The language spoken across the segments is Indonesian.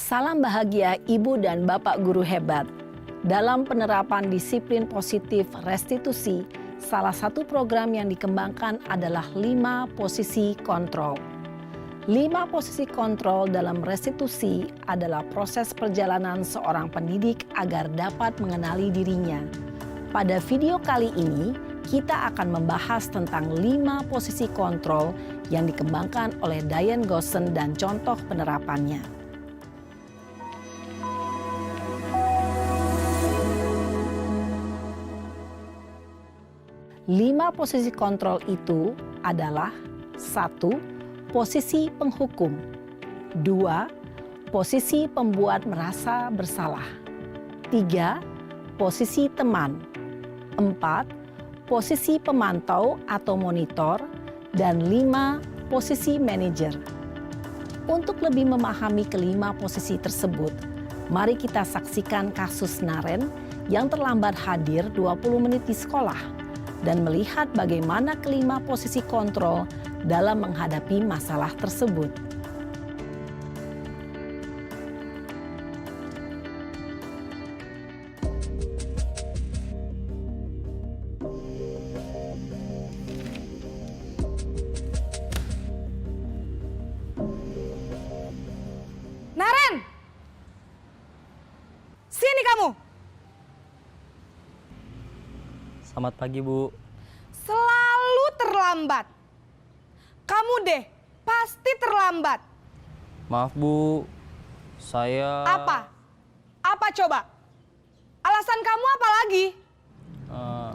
Salam bahagia Ibu dan Bapak guru hebat. Dalam penerapan disiplin positif restitusi, salah satu program yang dikembangkan adalah 5 posisi kontrol. 5 posisi kontrol dalam restitusi adalah proses perjalanan seorang pendidik agar dapat mengenali dirinya. Pada video kali ini, kita akan membahas tentang 5 posisi kontrol yang dikembangkan oleh Diane Gosson dan contoh penerapannya. 5 posisi kontrol itu adalah 1. Posisi penghukum. 2. Posisi pembuat merasa bersalah. 3. Posisi teman. 4. Posisi pemantau atau monitor. Dan 5. Posisi manajer. Untuk lebih memahami kelima posisi tersebut, mari kita saksikan kasus Naren yang terlambat hadir 20 menit di sekolah dan melihat bagaimana kelima posisi kontrol dalam menghadapi masalah tersebut. Naren! Sini kamu! Selamat pagi, Bu. Selalu terlambat. Kamu deh, pasti terlambat. Maaf, Bu. Saya... Apa? Apa coba? Alasan kamu apa lagi?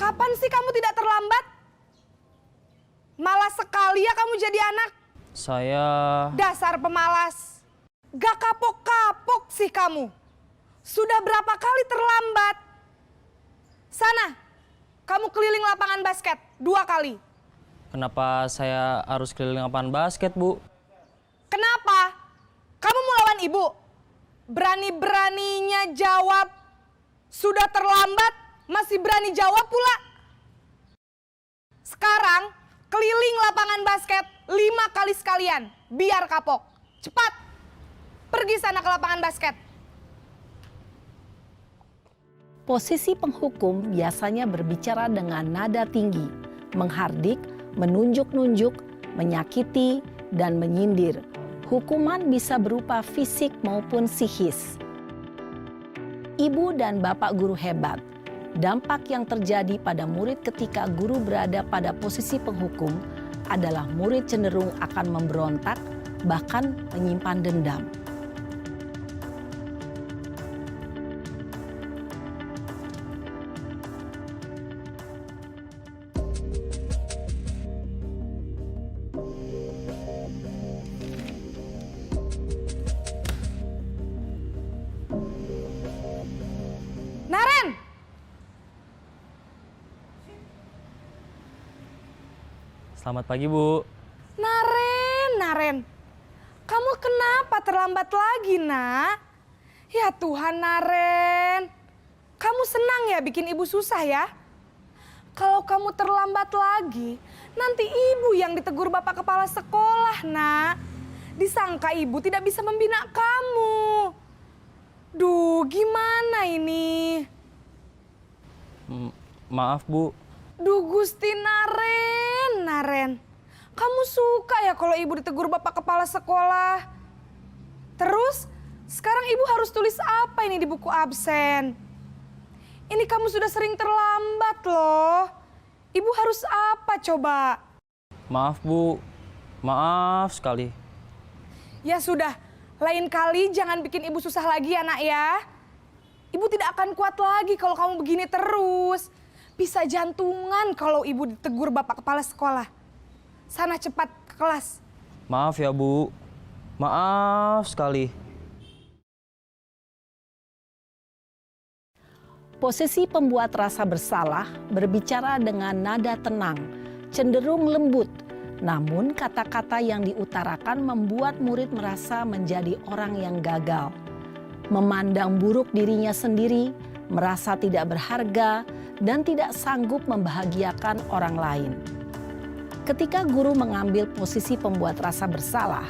Kapan sih kamu tidak terlambat? Malas sekali ya kamu jadi anak. Saya... Dasar pemalas. Gak kapok-kapok sih kamu. Sudah berapa kali terlambat? Sana. Kamu keliling lapangan basket 2 kali. Kenapa saya harus keliling lapangan basket, Bu? Kenapa? Kamu mau lawan ibu? Berani-beraninya jawab. Sudah terlambat, masih berani jawab pula. Sekarang, keliling lapangan basket 5 kali sekalian. Biar kapok. Cepat. Pergi sana ke lapangan basket. Posisi penghukum biasanya berbicara dengan nada tinggi, menghardik, menunjuk-nunjuk, menyakiti, dan menyindir. Hukuman bisa berupa fisik maupun psikis. Ibu dan Bapak guru hebat, dampak yang terjadi pada murid ketika guru berada pada posisi penghukum adalah murid cenderung akan memberontak, bahkan menyimpan dendam. Naren! Selamat pagi, Bu. Naren. Kamu kenapa terlambat lagi, nak? Ya Tuhan, Naren. Kamu senang ya bikin ibu susah ya? Kalau kamu terlambat lagi, nanti ibu yang ditegur Bapak Kepala Sekolah, nak. Disangka ibu tidak bisa membina kamu. Duh, gimana ini? Maaf, Bu. Duh, Gusti Naren. Kamu suka ya kalau ibu ditegur Bapak Kepala Sekolah? Terus, sekarang ibu harus tulis apa ini di buku absen? Ini kamu sudah sering terlambat loh. Ibu harus apa coba? Maaf, Bu. Maaf sekali. Ya sudah, lain kali jangan bikin ibu susah lagi ya, nak ya. Ibu tidak akan kuat lagi kalau kamu begini terus. Bisa jantungan kalau ibu ditegur Bapak Kepala Sekolah. Sana cepat ke kelas. Maaf ya, Bu. Maaf sekali. Posisi pembuat rasa bersalah berbicara dengan nada tenang, cenderung lembut. Namun kata-kata yang diutarakan membuat murid merasa menjadi orang yang gagal. Memandang buruk dirinya sendiri, merasa tidak berharga, dan tidak sanggup membahagiakan orang lain. Ketika guru mengambil posisi pembuat rasa bersalah,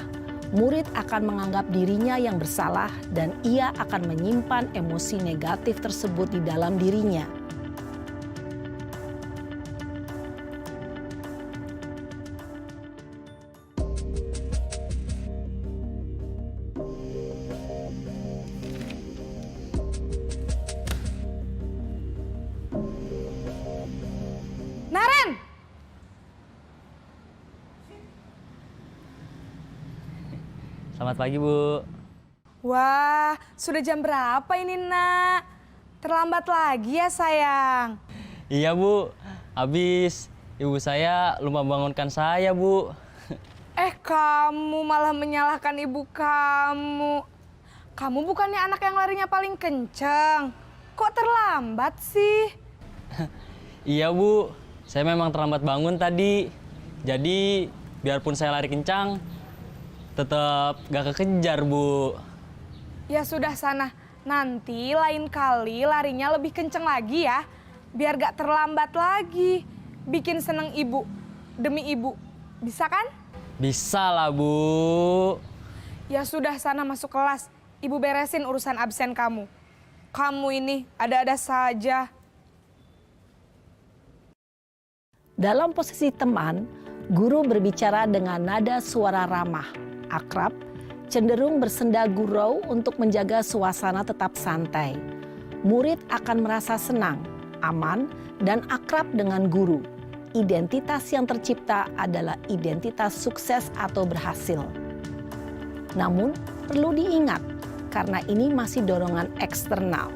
murid akan menganggap dirinya yang bersalah dan ia akan menyimpan emosi negatif tersebut di dalam dirinya. Naren! Selamat pagi, Bu. Wah, sudah jam berapa ini, Nak? Terlambat lagi ya, sayang. Iya, Bu. Habis ibu saya lupa bangunkan saya, Bu. Kamu malah menyalahkan ibu kamu. Kamu bukannya anak yang larinya paling kenceng. Kok terlambat sih? Iya, Bu. Saya memang terlambat bangun tadi. Jadi, biarpun saya lari kencang, tetap gak kekejar, Bu. Ya sudah sana, nanti lain kali larinya lebih kenceng lagi ya. Biar gak terlambat lagi. Bikin seneng ibu, demi ibu. Bisa kan? Bisa lah, Bu. Ya sudah sana masuk kelas. Ibu beresin urusan absen kamu. Kamu ini ada-ada saja. Dalam posisi teman, guru berbicara dengan nada suara ramah, akrab, cenderung bersenda gurau untuk menjaga suasana tetap santai. Murid akan merasa senang, aman, dan akrab dengan guru. Identitas yang tercipta adalah identitas sukses atau berhasil. Namun, perlu diingat, karena ini masih dorongan eksternal,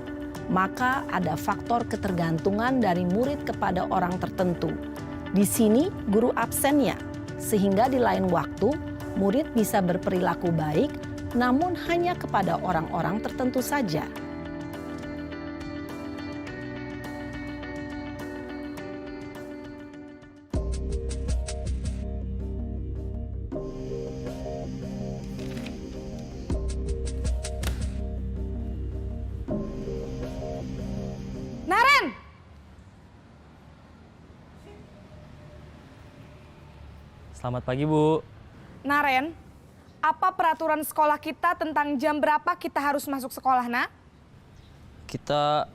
maka ada faktor ketergantungan dari murid kepada orang tertentu. Di sini guru absennya, sehingga di lain waktu murid bisa berperilaku baik, namun hanya kepada orang-orang tertentu saja. Naren! Selamat pagi, Bu. Naren, apa peraturan sekolah kita tentang jam berapa kita harus masuk sekolah, Nak? Kita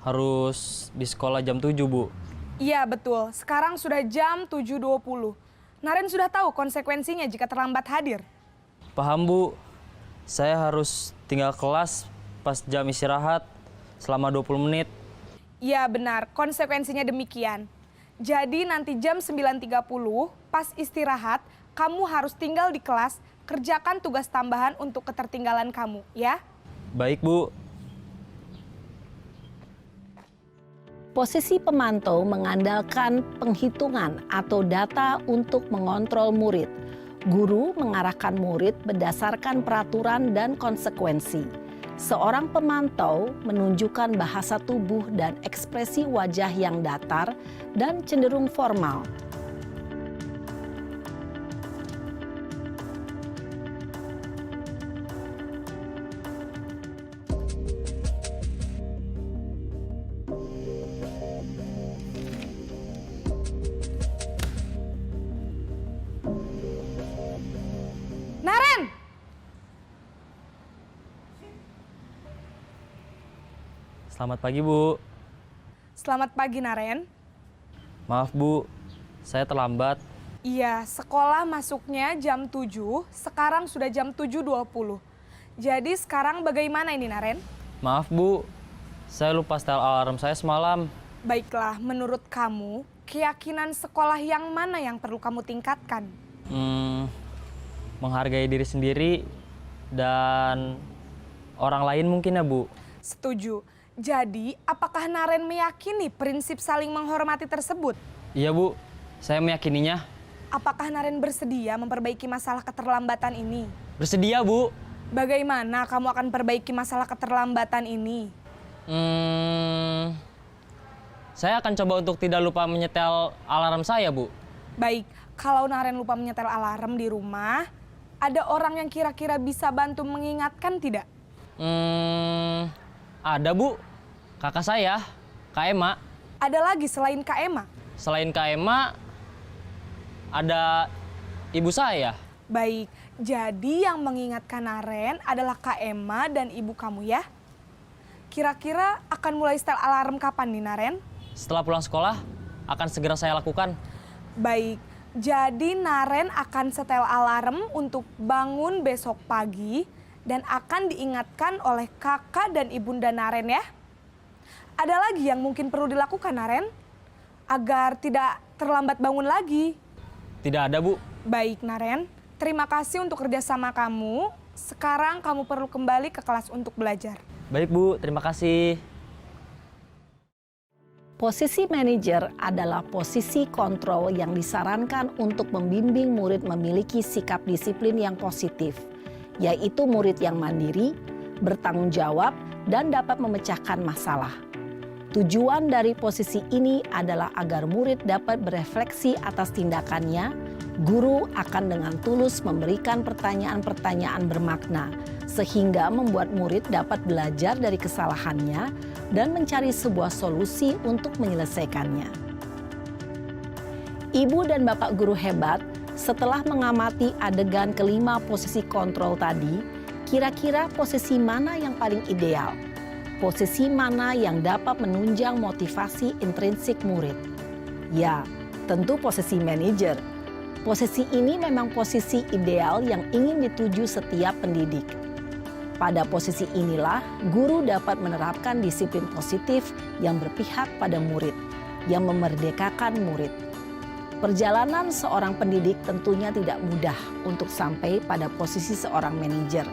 harus di sekolah jam 7, Bu. Iya, betul. Sekarang sudah jam 7.20. Naren sudah tahu konsekuensinya jika terlambat hadir. Paham, Bu. Saya harus tinggal kelas pas jam istirahat selama 20 menit. Iya, benar. Konsekuensinya demikian. Jadi nanti jam 9.30 pas istirahat, kamu harus tinggal di kelas, kerjakan tugas tambahan untuk ketertinggalan kamu, ya? Baik, Bu. Posisi pemantau mengandalkan penghitungan atau data untuk mengontrol murid. Guru mengarahkan murid berdasarkan peraturan dan konsekuensi. Seorang pemantau menunjukkan bahasa tubuh dan ekspresi wajah yang datar dan cenderung formal. Naren! Selamat pagi, Bu. Selamat pagi, Naren. Maaf, Bu. Saya terlambat. Iya, sekolah masuknya jam 7, sekarang sudah jam 7.20. Jadi sekarang bagaimana ini, Naren? Maaf, Bu. Saya lupa setel alarm saya semalam. Baiklah, menurut kamu, keyakinan sekolah yang mana yang perlu kamu tingkatkan? Menghargai diri sendiri dan orang lain mungkin ya, Bu. Setuju. Jadi, apakah Naren meyakini prinsip saling menghormati tersebut? Iya, Bu. Saya meyakininya. Apakah Naren bersedia memperbaiki masalah keterlambatan ini? Bersedia, Bu. Bagaimana kamu akan perbaiki masalah keterlambatan ini? Saya akan coba untuk tidak lupa menyetel alarm saya, Bu. Baik, kalau Naren lupa menyetel alarm di rumah, ada orang yang kira-kira bisa bantu mengingatkan tidak? Ada, Bu. Kakak saya, Kak Ema. Ada lagi selain Kak Ema? Selain Kak Ema, ada ibu saya. Baik, Jadi yang mengingatkan Naren adalah Kak Emma dan ibu kamu ya? Kira-kira akan mulai setel alarm kapan nih Naren? Setelah pulang sekolah, akan segera saya lakukan. Baik, jadi Naren akan setel alarm untuk bangun besok pagi dan akan diingatkan oleh kakak dan ibunda Naren ya. Ada lagi yang mungkin perlu dilakukan Naren? Agar tidak terlambat bangun lagi. Tidak ada, Bu. Baik Naren, terima kasih untuk kerjasama kamu. Sekarang kamu perlu kembali ke kelas untuk belajar. Baik, Bu. Terima kasih. Posisi manajer adalah posisi kontrol yang disarankan untuk membimbing murid memiliki sikap disiplin yang positif, yaitu murid yang mandiri, bertanggung jawab, dan dapat memecahkan masalah. Tujuan dari posisi ini adalah agar murid dapat berefleksi atas tindakannya. Guru akan dengan tulus memberikan pertanyaan-pertanyaan bermakna, sehingga membuat murid dapat belajar dari kesalahannya dan mencari sebuah solusi untuk menyelesaikannya. Ibu dan bapak guru hebat, setelah mengamati adegan kelima posisi kontrol tadi, kira-kira posisi mana yang paling ideal? Posisi mana yang dapat menunjang motivasi intrinsik murid? Ya, tentu posisi manajer. Posisi ini memang posisi ideal yang ingin dituju setiap pendidik. Pada posisi inilah, guru dapat menerapkan disiplin positif yang berpihak pada murid, yang memerdekakan murid. Perjalanan seorang pendidik tentunya tidak mudah untuk sampai pada posisi seorang manajer.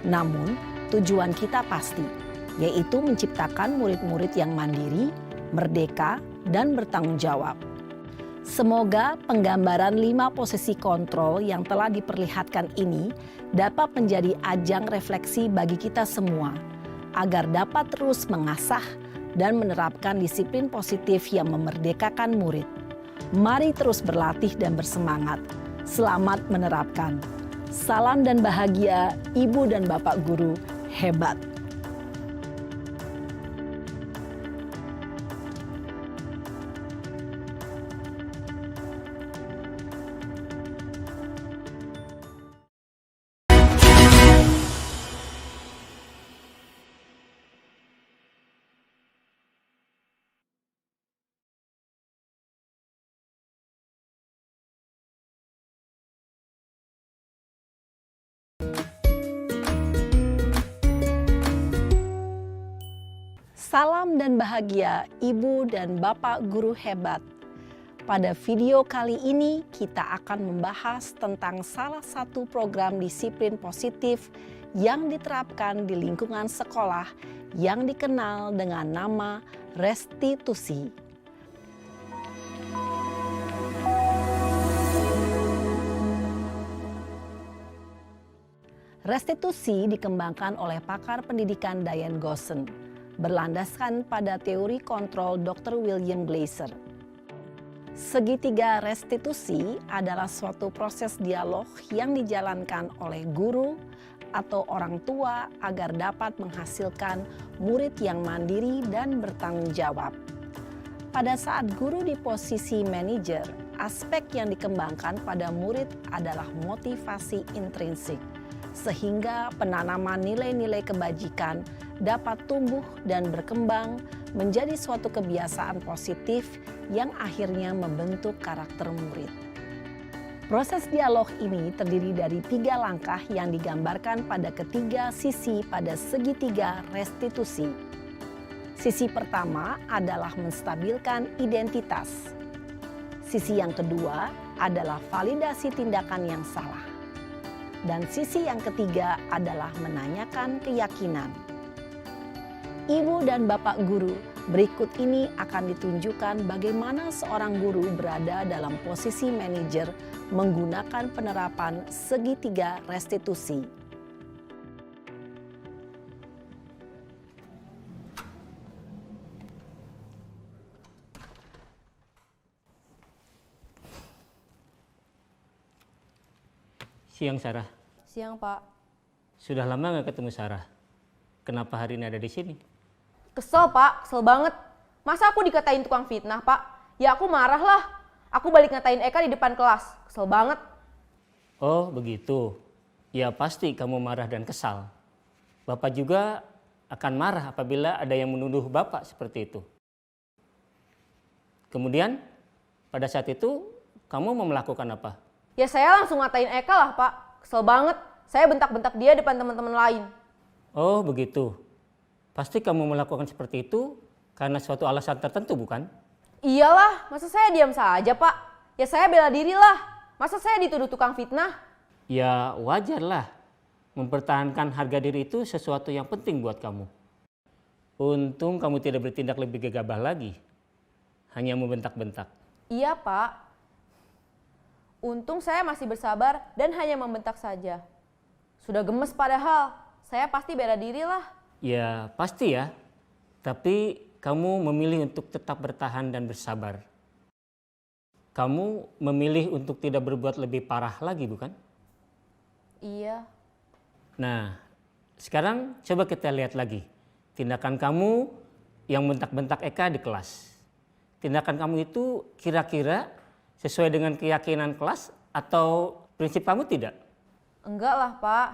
Namun, tujuan kita pasti, yaitu menciptakan murid-murid yang mandiri, merdeka, dan bertanggung jawab. Semoga penggambaran 5 posisi kontrol yang telah diperlihatkan ini dapat menjadi ajang refleksi bagi kita semua, agar dapat terus mengasah dan menerapkan disiplin positif yang memerdekakan murid. Mari terus berlatih dan bersemangat. Selamat menerapkan. Salam dan bahagia, Ibu dan Bapak Guru hebat. Salam dan bahagia Ibu dan Bapak Guru hebat. Pada video kali ini kita akan membahas tentang salah satu program disiplin positif yang diterapkan di lingkungan sekolah yang dikenal dengan nama restitusi. Restitusi dikembangkan oleh pakar pendidikan Diane Gosson, berlandaskan pada teori kontrol Dr. William Glasser. Segitiga restitusi adalah suatu proses dialog yang dijalankan oleh guru atau orang tua agar dapat menghasilkan murid yang mandiri dan bertanggung jawab. Pada saat guru di posisi manajer, aspek yang dikembangkan pada murid adalah motivasi intrinsik, sehingga penanaman nilai-nilai kebajikan dapat tumbuh dan berkembang menjadi suatu kebiasaan positif yang akhirnya membentuk karakter murid. Proses dialog ini terdiri dari 3 langkah yang digambarkan pada ketiga sisi pada segitiga restitusi. Sisi pertama adalah menstabilkan identitas. Sisi yang kedua adalah validasi tindakan yang salah. Dan sisi yang ketiga adalah menanyakan keyakinan. Ibu dan Bapak Guru, berikut ini akan ditunjukkan bagaimana seorang guru berada dalam posisi manajer menggunakan penerapan segitiga restitusi. Siang, Sarah. Siang, Pak. Sudah lama nggak ketemu Sarah. Kenapa hari ini ada di sini? Kesel, Pak. Kesel banget. Masa aku dikatain tukang fitnah, Pak? Ya aku marah lah. Aku balik ngatain Eka di depan kelas. Kesel banget. Oh, begitu. Ya pasti kamu marah dan kesal. Bapak juga akan marah apabila ada yang menuduh Bapak seperti itu. Kemudian pada saat itu kamu mau melakukan apa? Ya saya langsung ngatain Eka lah Pak. Kesel banget. Saya bentak-bentak dia depan teman-teman lain. Oh begitu. Pasti kamu melakukan seperti itu karena suatu alasan tertentu bukan? Iyalah, masa saya diam saja Pak? Ya saya bela diri lah. Masa saya dituduh tukang fitnah? Ya wajarlah. Mempertahankan harga diri itu sesuatu yang penting buat kamu. Untung kamu tidak bertindak lebih gegabah lagi. Hanya membentak-bentak. Iya Pak. Untung saya masih bersabar dan hanya membentak saja. Sudah gemes padahal. Saya pasti bela diri lah. Ya pasti ya. Tapi kamu memilih untuk tetap bertahan dan bersabar. Kamu memilih untuk tidak berbuat lebih parah lagi bukan? Iya. Nah, sekarang coba kita lihat lagi tindakan kamu yang bentak-bentak Eka di kelas. Tindakan kamu itu kira-kira sesuai dengan keyakinan kelas atau prinsip kamu tidak? Enggak lah Pak.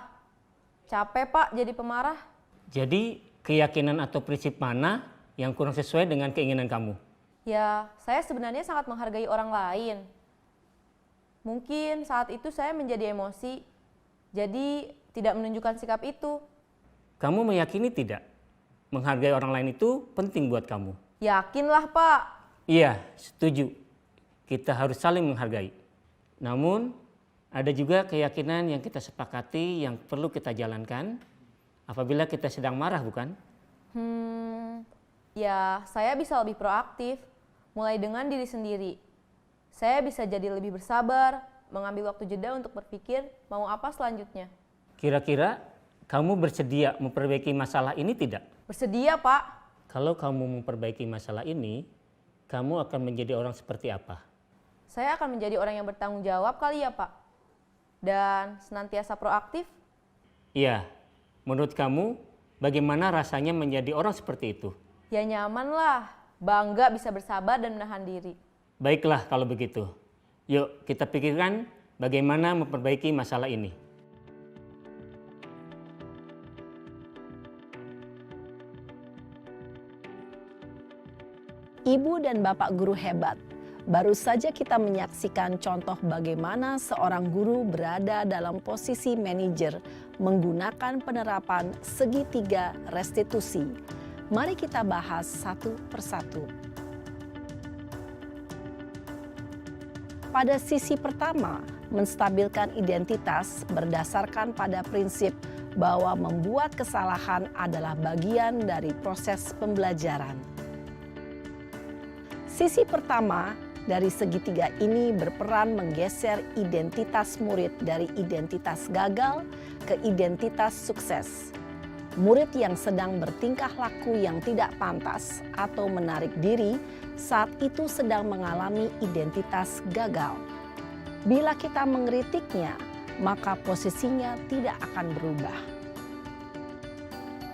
Capek Pak jadi pemarah. Jadi keyakinan atau prinsip mana yang kurang sesuai dengan keinginan kamu? Ya, saya sebenarnya sangat menghargai orang lain. Mungkin saat itu saya menjadi emosi. Jadi tidak menunjukkan sikap itu. Kamu meyakini tidak? Menghargai orang lain itu penting buat kamu. Yakinlah Pak. Iya, setuju. Kita harus saling menghargai. Namun, ada juga keyakinan yang kita sepakati yang perlu kita jalankan apabila kita sedang marah, bukan? Ya saya bisa lebih proaktif. Mulai dengan diri sendiri. Saya bisa jadi lebih bersabar, mengambil waktu jeda untuk berpikir mau apa selanjutnya. Kira-kira kamu bersedia memperbaiki masalah ini tidak? Bersedia Pak. Kalau kamu memperbaiki masalah ini, kamu akan menjadi orang seperti apa? Saya akan menjadi orang yang bertanggung jawab kali ya Pak. Dan senantiasa proaktif. Iya, menurut kamu bagaimana rasanya menjadi orang seperti itu? Ya nyaman lah, bangga bisa bersabar dan menahan diri. Baiklah kalau begitu. Yuk kita pikirkan bagaimana memperbaiki masalah ini. Ibu dan Bapak guru hebat, baru saja kita menyaksikan contoh bagaimana seorang guru berada dalam posisi manajer menggunakan penerapan segitiga restitusi. Mari kita bahas satu persatu. Pada sisi pertama, menstabilkan identitas berdasarkan pada prinsip bahwa membuat kesalahan adalah bagian dari proses pembelajaran. Sisi pertama dari segitiga ini berperan menggeser identitas murid dari identitas gagal ke identitas sukses. Murid yang sedang bertingkah laku yang tidak pantas atau menarik diri saat itu sedang mengalami identitas gagal. Bila kita mengkritiknya, maka posisinya tidak akan berubah.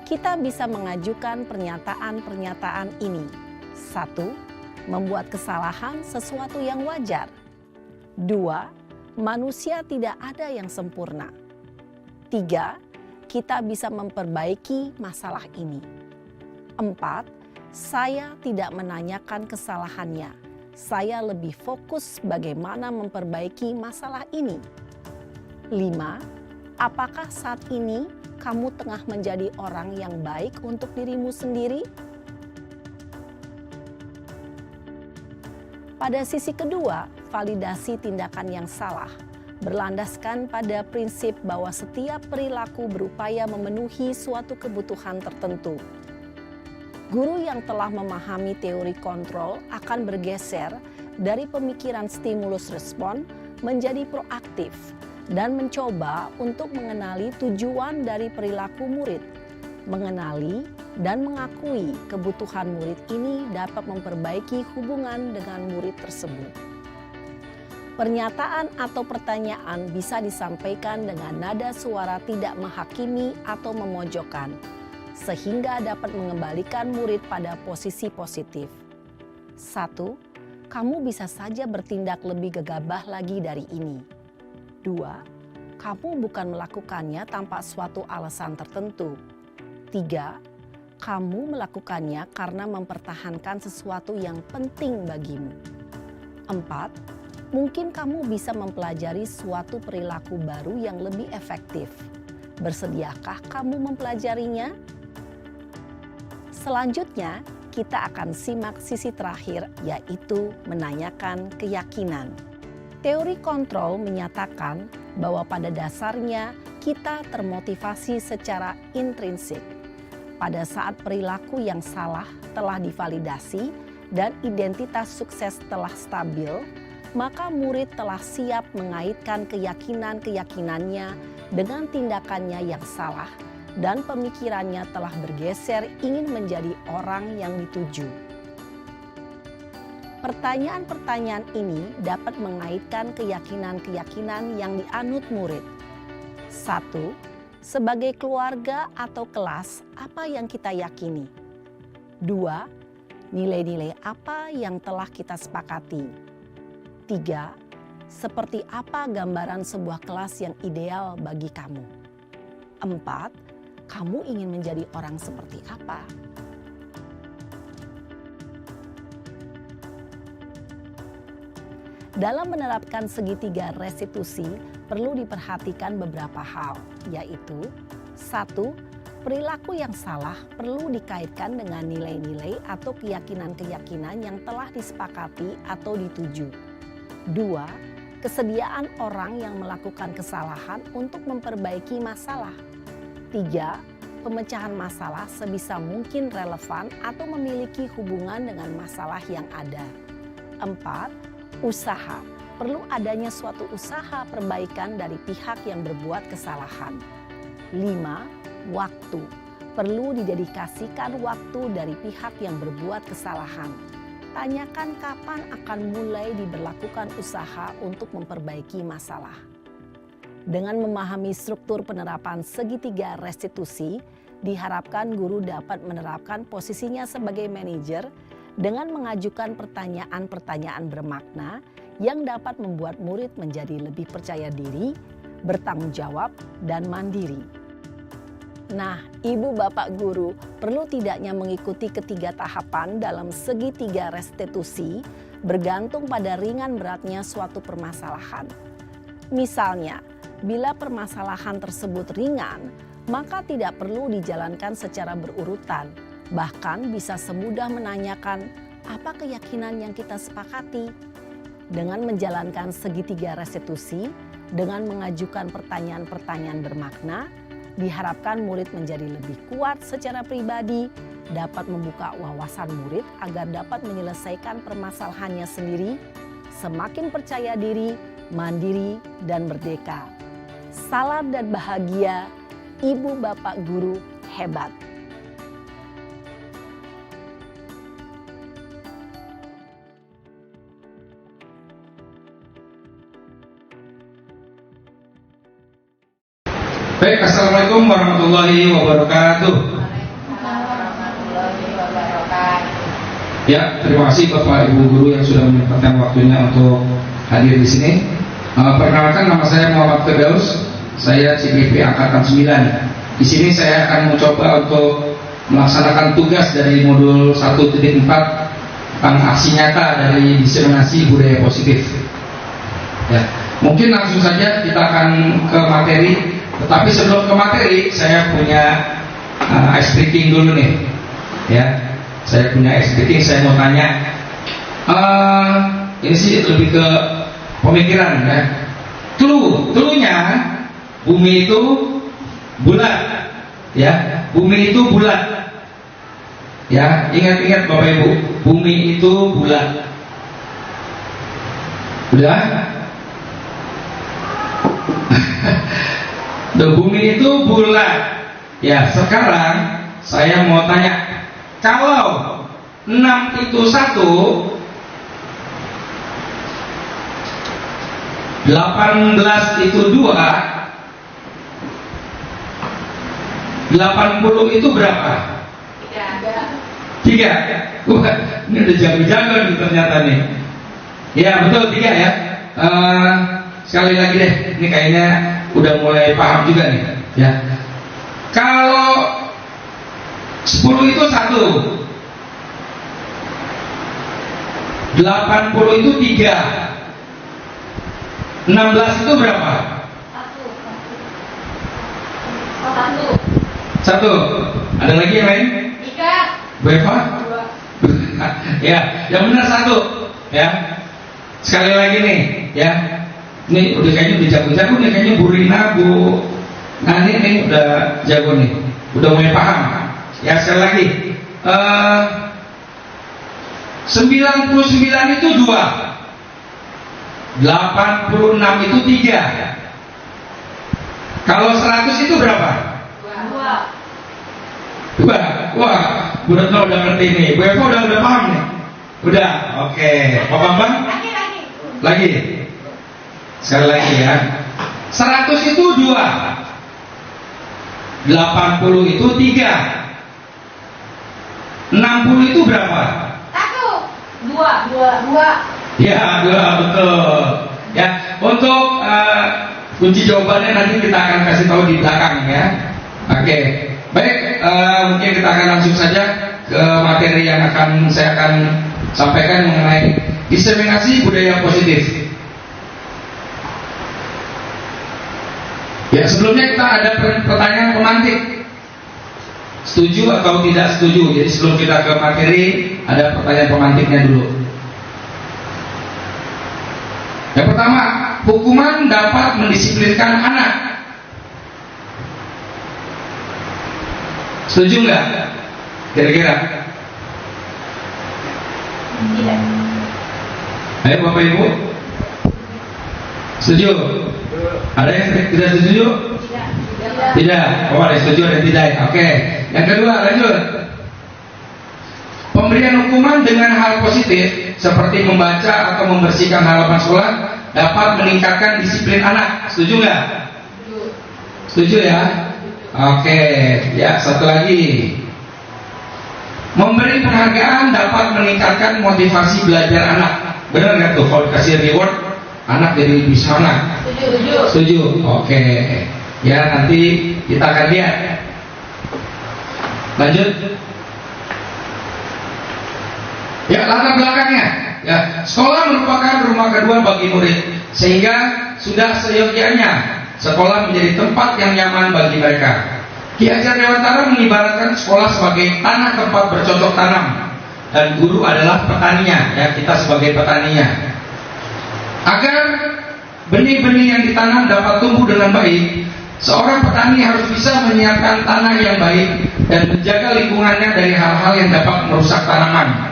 Kita bisa mengajukan pernyataan-pernyataan ini. 1. Membuat kesalahan sesuatu yang wajar. 2. Manusia tidak ada yang sempurna. 3. Kita bisa memperbaiki masalah ini. 4. Saya tidak menanyakan kesalahannya. Saya lebih fokus bagaimana memperbaiki masalah ini. 5. Apakah saat ini kamu tengah menjadi orang yang baik untuk dirimu sendiri? Pada sisi kedua, validasi tindakan yang salah berlandaskan pada prinsip bahwa setiap perilaku berupaya memenuhi suatu kebutuhan tertentu. Guru yang telah memahami teori kontrol akan bergeser dari pemikiran stimulus respon menjadi proaktif dan mencoba untuk mengenali tujuan dari perilaku murid. Mengenali dan mengakui kebutuhan murid ini dapat memperbaiki hubungan dengan murid tersebut. Pernyataan atau pertanyaan bisa disampaikan dengan nada suara tidak menghakimi atau memojokkan, sehingga dapat mengembalikan murid pada posisi positif. 1. Kamu bisa saja bertindak lebih gegabah lagi dari ini. 2. kamu bukan melakukannya tanpa suatu alasan tertentu. 3. Kamu melakukannya karena mempertahankan sesuatu yang penting bagimu. 4. Mungkin kamu bisa mempelajari suatu perilaku baru yang lebih efektif. Bersediakah kamu mempelajarinya? Selanjutnya, kita akan simak sisi terakhir, yaitu menanyakan keyakinan. Teori kontrol menyatakan bahwa pada dasarnya kita termotivasi secara intrinsik. Pada saat perilaku yang salah telah divalidasi dan identitas sukses telah stabil, maka murid telah siap mengaitkan keyakinan-keyakinannya dengan tindakannya yang salah dan pemikirannya telah bergeser ingin menjadi orang yang dituju. Pertanyaan-pertanyaan ini dapat mengaitkan keyakinan-keyakinan yang dianut murid. 1. Sebagai keluarga atau kelas, apa yang kita yakini? 2. Nilai-nilai apa yang telah kita sepakati? 3. Seperti apa gambaran sebuah kelas yang ideal bagi kamu? 4. Kamu ingin menjadi orang seperti apa? Dalam menerapkan segitiga restitusi, perlu diperhatikan beberapa hal, yaitu 1. Perilaku yang salah perlu dikaitkan dengan nilai-nilai atau keyakinan-keyakinan yang telah disepakati atau dituju. 2. Kesediaan orang yang melakukan kesalahan untuk memperbaiki masalah. 3. Pemecahan masalah sebisa mungkin relevan atau memiliki hubungan dengan masalah yang ada. 4. Usaha. Perlu adanya suatu usaha perbaikan dari pihak yang berbuat kesalahan. 5. Waktu. Perlu didedikasikan waktu dari pihak yang berbuat kesalahan. Tanyakan kapan akan mulai diberlakukan usaha untuk memperbaiki masalah. Dengan memahami struktur penerapan segitiga restitusi, diharapkan guru dapat menerapkan posisinya sebagai manajer dengan mengajukan pertanyaan-pertanyaan bermakna yang dapat membuat murid menjadi lebih percaya diri, bertanggung jawab, dan mandiri. Nah, Ibu Bapak Guru perlu tidaknya mengikuti ketiga tahapan dalam segitiga restitusi bergantung pada ringan beratnya suatu permasalahan. Misalnya, bila permasalahan tersebut ringan, maka tidak perlu dijalankan secara berurutan. Bahkan bisa semudah menanyakan, apa keyakinan yang kita sepakati? Dengan menjalankan segitiga restitusi, dengan mengajukan pertanyaan-pertanyaan bermakna, diharapkan murid menjadi lebih kuat secara pribadi, dapat membuka wawasan murid agar dapat menyelesaikan permasalahannya sendiri, semakin percaya diri, mandiri, dan merdeka. Salam dan bahagia, Ibu Bapak Guru hebat. Baik, Assalamualaikum warahmatullahi wabarakatuh. Ya, terima kasih Bapak Ibu Guru yang sudah menyempatkan waktunya untuk hadir di sini. Perkenalkan, nama saya Muhammad Firdaus. Saya CGP Angkatan 9. Di sini saya akan mencoba untuk melaksanakan tugas dari modul 1.4 tentang aksi nyata dari diseminasi budaya positif. Ya, mungkin langsung saja kita akan ke materi. Tetapi sebelum ke materi, saya punya ice breaking dulu nih. Ya, saya punya ice breaking. Saya mau tanya, ini sih lebih ke pemikiran ya. Clue-nya bumi itu bulat, ya. Bumi itu bulat, ya. Ingat-ingat Bapak Ibu, bumi itu bulat. Udah? Bumi itu bulat. Ya, sekarang saya mau tanya, kalau 6 itu 1, 18 itu 2, 80 itu berapa? 3. Wah, ini udah jago-jago nih ternyata nih. Ya, betul 3 ya. Sekali lagi deh, ini kayaknya udah mulai paham juga nih, ya. Kalau 10 itu 1, 80 itu 3, 16 itu berapa? 1. Ada lagi yang lain? 3. Berapa? 2. Ya, yang benar 1. Ya. Sekali lagi nih, ya. Ini udah kayaknya udah jago-jago nih, kayaknya Bu Rina, Bu Nani nih udah jago nih, udah mulai paham. Ya, sekali lagi. 99 itu 2, 86 itu 3. Kalau 100 itu berapa? 2. Wah, Bu Retno udah ngerti nih. Bu Eva udah paham nih. Udah, oke. Pak Bambang? Lagi. Sekali lagi ya. 100 itu 2, 80 itu 3, 60 itu berapa? 2. Ya, 2, betul. Ya, untuk kunci jawabannya nanti kita akan kasih tahu di belakang ya. Oke. Baik, mungkin kita akan langsung saja ke materi yang saya akan sampaikan mengenai diseminasi budaya positif. Ya, sebelumnya kita ada pertanyaan pemantik. Setuju atau tidak setuju? Jadi sebelum kita ke materi, ada pertanyaan pemantiknya dulu. Yang pertama, hukuman dapat mendisiplinkan anak. Setuju nggak? Kira-kira? Tidak. Ayo Bapak Ibu. Setuju? Ada yang tidak setuju? Tidak. Oh, ada yang setuju, ada yang tidak. Oke. Yang kedua, lanjut. Pemberian hukuman dengan hal positif seperti membaca atau membersihkan halaman sekolah dapat meningkatkan disiplin anak. Setuju nggak? Setuju ya? Oke. Ya, satu lagi. Memberi penghargaan dapat meningkatkan motivasi belajar anak. Benar nggak tuh? Kalau dikasih reward, anak jadi lebih semangat. Setuju. Oke. Ya, nanti kita akan lihat. Lanjut. Ya, latar belakangnya. Ya, sekolah merupakan rumah kedua bagi murid, sehingga sudah seyogyanya sekolah menjadi tempat yang nyaman bagi mereka. Ki Hajar Dewantara mengibaratkan sekolah sebagai tanah tempat bercocok tanam, dan guru adalah petaninya. Ya, kita sebagai petaninya. Agar benih-benih yang ditanam dapat tumbuh dengan baik, seorang petani harus bisa menyiapkan tanah yang baik dan menjaga lingkungannya dari hal-hal yang dapat merusak tanaman.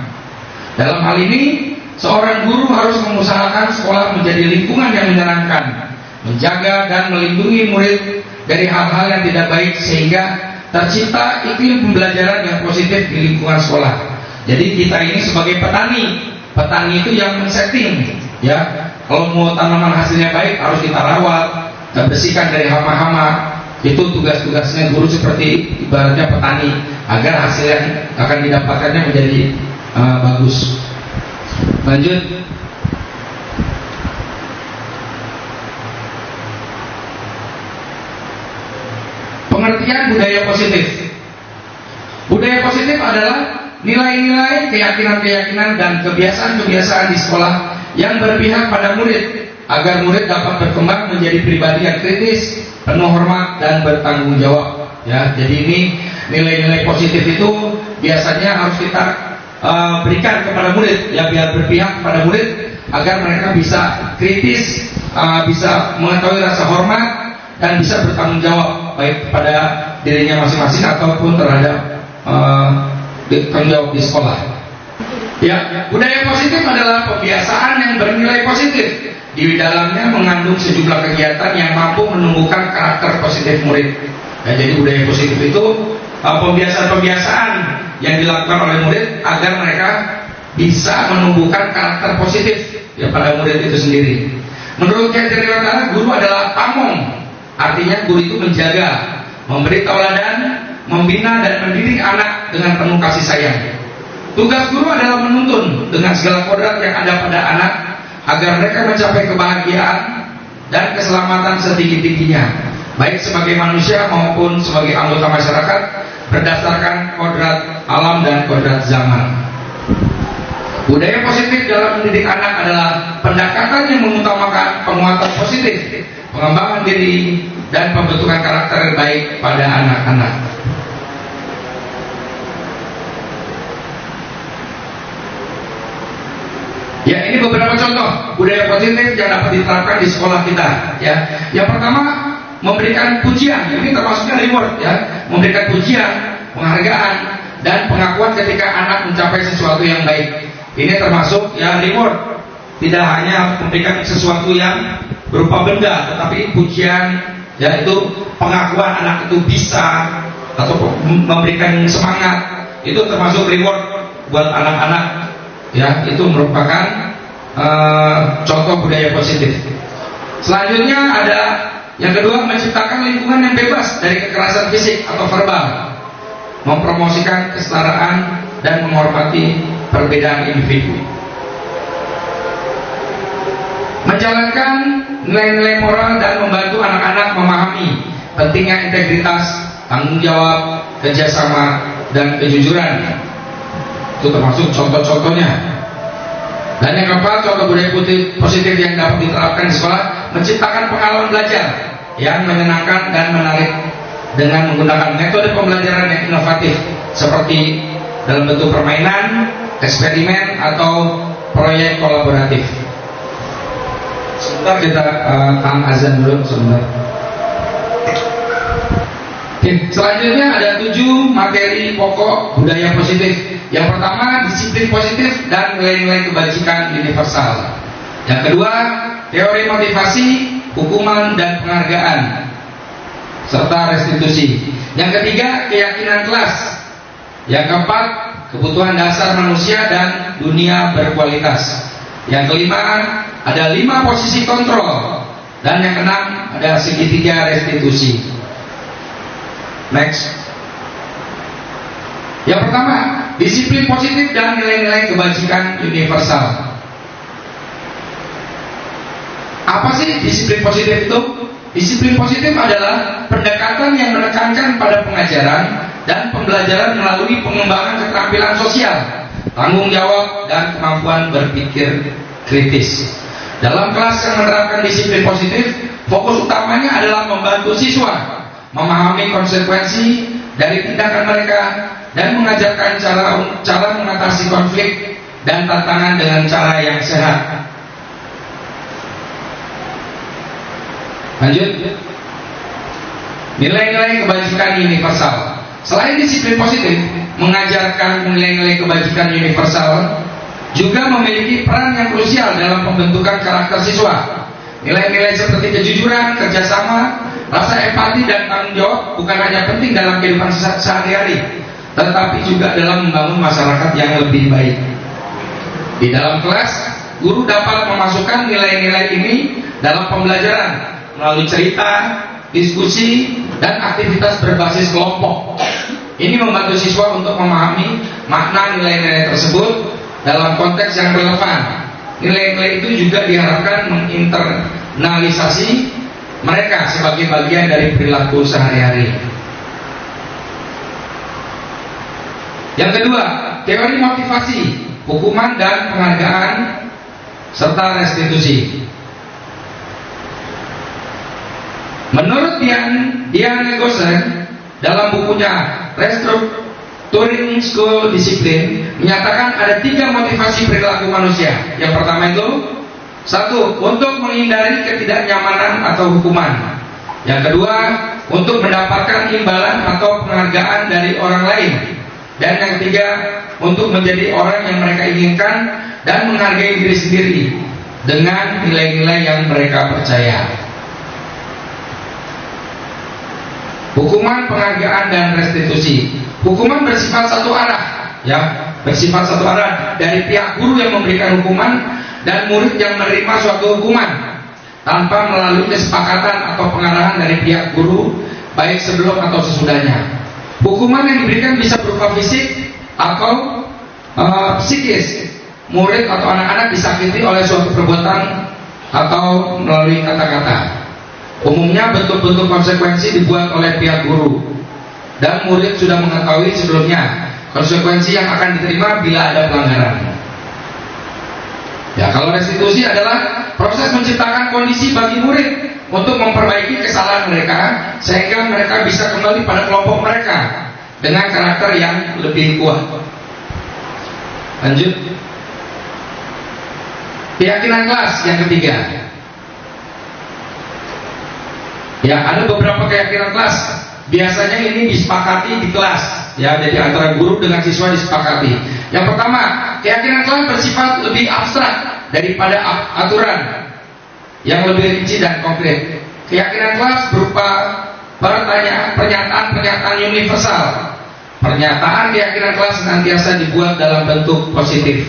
Dalam hal ini, seorang guru harus mengusahakan sekolah menjadi lingkungan yang menyenangkan, menjaga dan melindungi murid dari hal-hal yang tidak baik sehingga tercipta iklim pembelajaran yang positif di lingkungan sekolah. Jadi kita ini sebagai petani itu yang men-setting, ya. Kalau mau tanaman hasilnya baik harus kita rawat, kita bersihkan dari hama-hama. Itu tugas-tugasnya guru seperti ibaratnya petani, agar hasil yang akan didapatkannya menjadi bagus. Lanjut. Pengertian budaya positif. Budaya positif adalah nilai-nilai, keyakinan-keyakinan dan kebiasaan-kebiasaan di sekolah yang berpihak pada murid, agar murid dapat berkembang menjadi pribadi yang kritis, penuh hormat dan bertanggung jawab. Ya, jadi ini nilai-nilai positif itu biasanya harus kita berikan kepada murid, ya, biar berpihak kepada murid agar mereka bisa kritis, bisa mengetahui rasa hormat dan bisa bertanggung jawab baik kepada dirinya masing-masing ataupun terhadap tanggung jawab di sekolah. Ya, budaya positif adalah kebiasaan yang bernilai positif. Di dalamnya mengandung sejumlah kegiatan yang mampu menumbuhkan karakter positif murid. Ya, jadi budaya positif itu pembiasaan-pembiasaan yang dilakukan oleh murid agar mereka bisa menumbuhkan karakter positif ya pada murid itu sendiri. Menurut Ki Hajar Dewantara, guru adalah pamong. Artinya guru itu menjaga, memberi tauladan, membina dan mendidik anak dengan penuh kasih sayang. Tugas guru adalah menuntun dengan segala kodrat yang ada pada anak agar mereka mencapai kebahagiaan dan keselamatan setinggi-tingginya, baik sebagai manusia maupun sebagai anggota masyarakat berdasarkan kodrat alam dan kodrat zaman. Budaya positif dalam mendidik anak adalah pendekatan yang mengutamakan penguatan positif, pengembangan diri, dan pembentukan karakter baik pada anak-anak. Ya, ini beberapa contoh budaya positif yang dapat diterapkan di sekolah kita. Ya, yang pertama memberikan pujian. Ini termasuknya reward, ya, memberikan pujian, penghargaan, dan pengakuan ketika anak mencapai sesuatu yang baik. Ini termasuk ya reward. Tidak hanya memberikan sesuatu yang berupa benda, tetapi pujian, yaitu pengakuan anak itu bisa atau memberikan semangat. Itu termasuk reward buat anak-anak. Ya, itu merupakan contoh budaya positif. Selanjutnya ada yang kedua, menciptakan lingkungan yang bebas dari kekerasan fisik atau verbal, mempromosikan kesetaraan dan menghormati perbedaan individu, menjalankan nilai-nilai moral dan membantu anak-anak memahami pentingnya integritas, tanggung jawab, kerjasama, dan kejujuran. Itu termasuk contoh-contohnya. Dan yang keempat, contoh budaya positif yang dapat diterapkan di sekolah, menciptakan pengalaman belajar yang menyenangkan dan menarik dengan menggunakan metode pembelajaran yang inovatif seperti dalam bentuk permainan, eksperimen, atau proyek kolaboratif. Sebentar kita tahan azan dulu sebentar. Oke, selanjutnya ada 7 materi pokok budaya positif. Yang pertama, disiplin positif dan nilai-nilai kebajikan universal. Yang kedua, teori motivasi, hukuman dan penghargaan, serta restitusi. Yang ketiga, keyakinan kelas. Yang keempat, kebutuhan dasar manusia dan dunia berkualitas. Yang kelima, ada 5 posisi kontrol. Dan yang keenam, ada segitiga restitusi. Next. Yang pertama, disiplin positif dan nilai-nilai kebajikan universal. Apa sih disiplin positif itu? Disiplin positif adalah pendekatan yang menekankan pada pengajaran dan pembelajaran melalui pengembangan keterampilan sosial, tanggung jawab, dan kemampuan berpikir kritis. Dalam kelas yang menerapkan disiplin positif, fokus utamanya adalah membantu siswa memahami konsekuensi dari tindakan mereka dan mengajarkan cara mengatasi konflik dan tantangan dengan cara yang sehat. Lanjut. Nilai-nilai kebajikan universal. Selain disiplin positif, mengajarkan nilai-nilai kebajikan universal juga memiliki peran yang krusial dalam pembentukan karakter siswa. Nilai-nilai seperti kejujuran, kerjasama, rasa empati, dan tanggung jawab bukan hanya penting dalam kehidupan sehari-hari, tetapi juga dalam membangun masyarakat yang lebih baik. Di dalam kelas, guru dapat memasukkan nilai-nilai ini dalam pembelajaran melalui cerita, diskusi, dan aktivitas berbasis kelompok. Ini membantu siswa untuk memahami makna nilai-nilai tersebut dalam konteks yang relevan. Nilai-nilai itu juga diharapkan menginternalisasi mereka sebagai bagian dari perilaku sehari-hari. Yang kedua, teori motivasi, hukuman dan penghargaan, serta restitusi. Menurut Dian Legosen dalam bukunya Restructuring School Discipline menyatakan ada 3 motivasi perilaku manusia. Yang pertama itu 1. Untuk menghindari ketidaknyamanan atau hukuman. Yang kedua, untuk mendapatkan imbalan atau penghargaan dari orang lain. Dan yang ketiga, untuk menjadi orang yang mereka inginkan dan menghargai diri sendiri dengan nilai-nilai yang mereka percaya. Hukuman, penghargaan, dan restitusi. Hukuman bersifat satu arah, ya, bersifat satu arah dari pihak guru yang memberikan hukuman dan murid yang menerima suatu hukuman tanpa melalui kesepakatan atau pengarahan dari pihak guru, baik sebelum atau sesudahnya. Hukuman yang diberikan bisa berupa fisik atau psikis. Murid atau anak-anak disakiti oleh suatu perbuatan atau melalui kata-kata. Umumnya bentuk-bentuk konsekuensi dibuat oleh pihak guru dan murid sudah mengetahui sebelumnya konsekuensi yang akan diterima bila ada pelanggaran. Ya, kalau restitusi adalah proses menciptakan kondisi bagi murid untuk memperbaiki kesalahan mereka sehingga mereka bisa kembali pada kelompok mereka dengan karakter yang lebih kuat. Lanjut. Keyakinan kelas yang ketiga. Ya, ada beberapa keyakinan kelas. Biasanya ini disepakati di kelas. Ya, jadi antara guru dengan siswa disepakati. Yang pertama, keyakinan kelas bersifat lebih abstrak daripada aturan yang lebih rinci dan konkret. Keyakinan kelas berupa pernyataan universal. Pernyataan keyakinan kelas senantiasa dibuat dalam bentuk positif.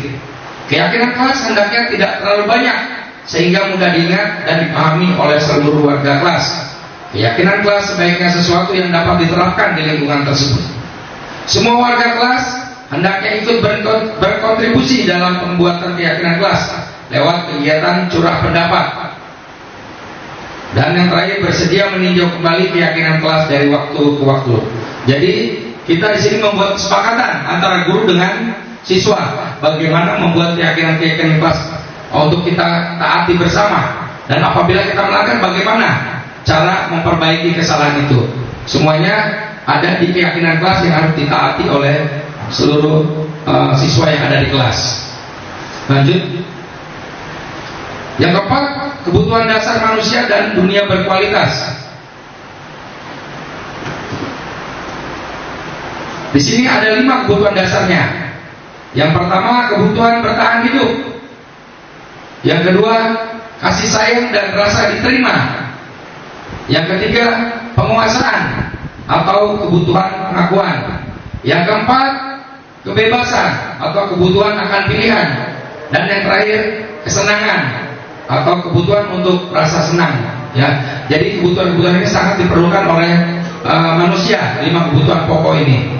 Keyakinan kelas hendaknya tidak terlalu banyak sehingga mudah diingat dan dipahami oleh seluruh warga kelas. Keyakinan kelas sebaiknya sesuatu yang dapat diterapkan di lingkungan tersebut. Semua warga kelas hendaknya ikut berkontribusi dalam pembuatan keyakinan kelas lewat kegiatan curah pendapat. Dan yang terakhir, bersedia meninjau kembali keyakinan kelas dari waktu ke waktu. Jadi kita di sini membuat kesepakatan antara guru dengan siswa bagaimana membuat keyakinan kelas untuk kita taati bersama. Dan apabila kita melanggar, bagaimana cara memperbaiki kesalahan itu. Semuanya ada di keyakinan kelas yang harus ditaati oleh seluruh siswa yang ada di kelas. Lanjut. Yang keempat, kebutuhan dasar manusia dan dunia berkualitas. Di sini ada 5 kebutuhan dasarnya. Yang pertama, kebutuhan bertahan hidup. Yang kedua, kasih sayang dan rasa diterima. Yang ketiga, penguasaan atau kebutuhan pengakuan. Yang keempat, kebebasan atau kebutuhan akan pilihan. Dan yang terakhir, kesenangan atau kebutuhan untuk rasa senang. Ya, jadi kebutuhan-kebutuhan ini sangat diperlukan oleh manusia. 5 kebutuhan pokok ini.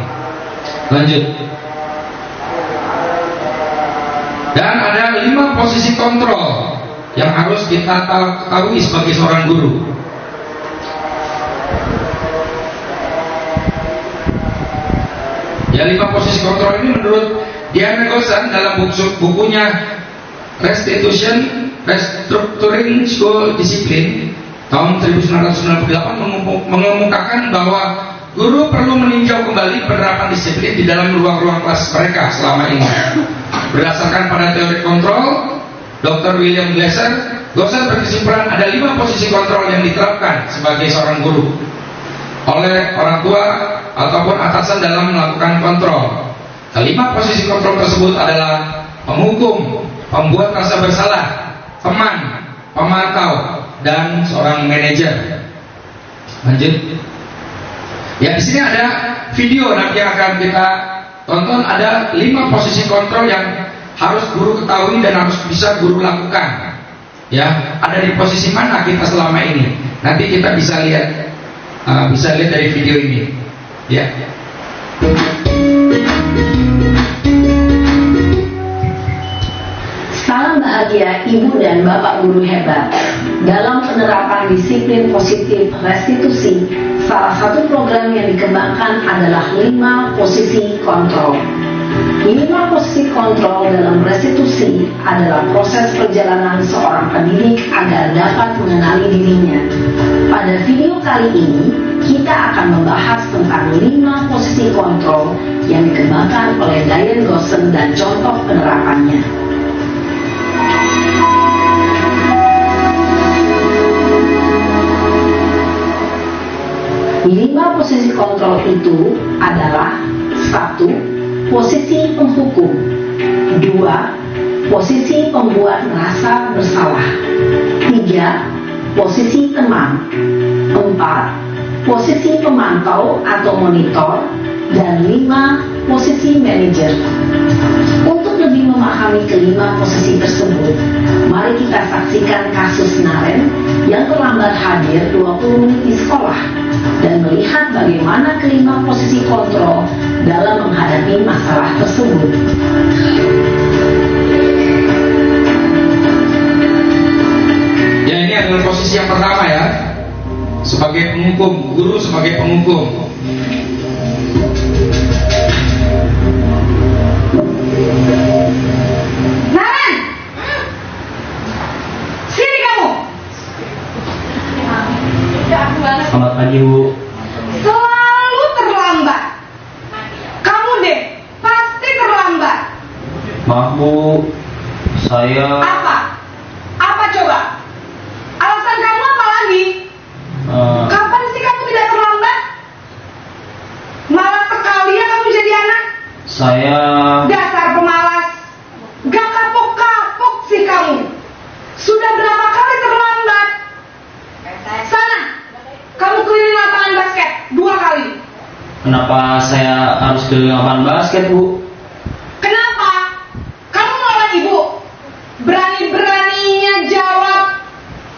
Lanjut. Dan ada 5 posisi kontrol yang harus kita ketahui sebagai seorang guru. Ya, 5 posisi kontrol ini menurut Diana Gossan dalam bukunya Restructuring School Discipline tahun 1998 mengemukakan bahwa guru perlu meninjau kembali penerapan disiplin di dalam ruang-ruang kelas mereka selama ini. Berdasarkan pada teori kontrol, Dr. William Glasser, Gossan berkesimpulan ada 5 posisi kontrol yang diterapkan sebagai seorang guru oleh orang tua ataupun atasan dalam melakukan kontrol. Kelima posisi kontrol tersebut adalah penghukum, pembuat rasa bersalah, teman, pemantau, dan seorang manajer. Lanjut. Ya, di sini ada video nanti yang akan kita tonton. Ada 5 posisi kontrol yang harus guru ketahui dan harus bisa guru lakukan. Ya, ada di posisi mana kita selama ini? Nanti kita bisa lihat dari video ini. Ya. Salam bahagia Ibu dan Bapak guru hebat. Dalam penerapan disiplin positif restitusi, salah satu program yang dikembangkan adalah 5 posisi kontrol. 5 posisi kontrol dalam restitusi adalah proses perjalanan seorang pendidik agar dapat mengenali dirinya. Pada video kali ini, kita akan membahas tentang 5 posisi kontrol yang dikembangkan oleh Diana Gossan dan contoh penerapannya. Lima posisi kontrol itu adalah 1. Posisi penghukum. 2. Posisi pembuat merasa bersalah. 3. Posisi teman. 4. Posisi pemantau atau monitor. Dan 5. Posisi manajer. Untuk lebih memahami kelima posisi tersebut, mari kita saksikan kasus Naren yang terlambat hadir 20 menit di sekolah dan melihat bagaimana kelima posisi kontrol dalam menghadapi masalah tersebut. ambil posisi yang pertama ya, sebagai penghukum, guru sebagai penghukum. Naren, sini kamu. Selamat pagi, Bu. Selalu terlambat. Kamu deh, pasti terlambat. Maaf, Bu. Saya Apa? Apa coba? Alasan kamu apa lagi? Kapan sih kamu tidak terlambat? Malas sekali ya kamu jadi anak. saya Dasar pemalas. Gak kapok-kapok sih kamu. Sudah berapa kali terlambat? Sana, kamu keliling lapangan basket 2 kali. kenapa saya harus ke lapangan basket, Bu? Kenapa? Kamu melawan ibu? Berani-beraninya jawab.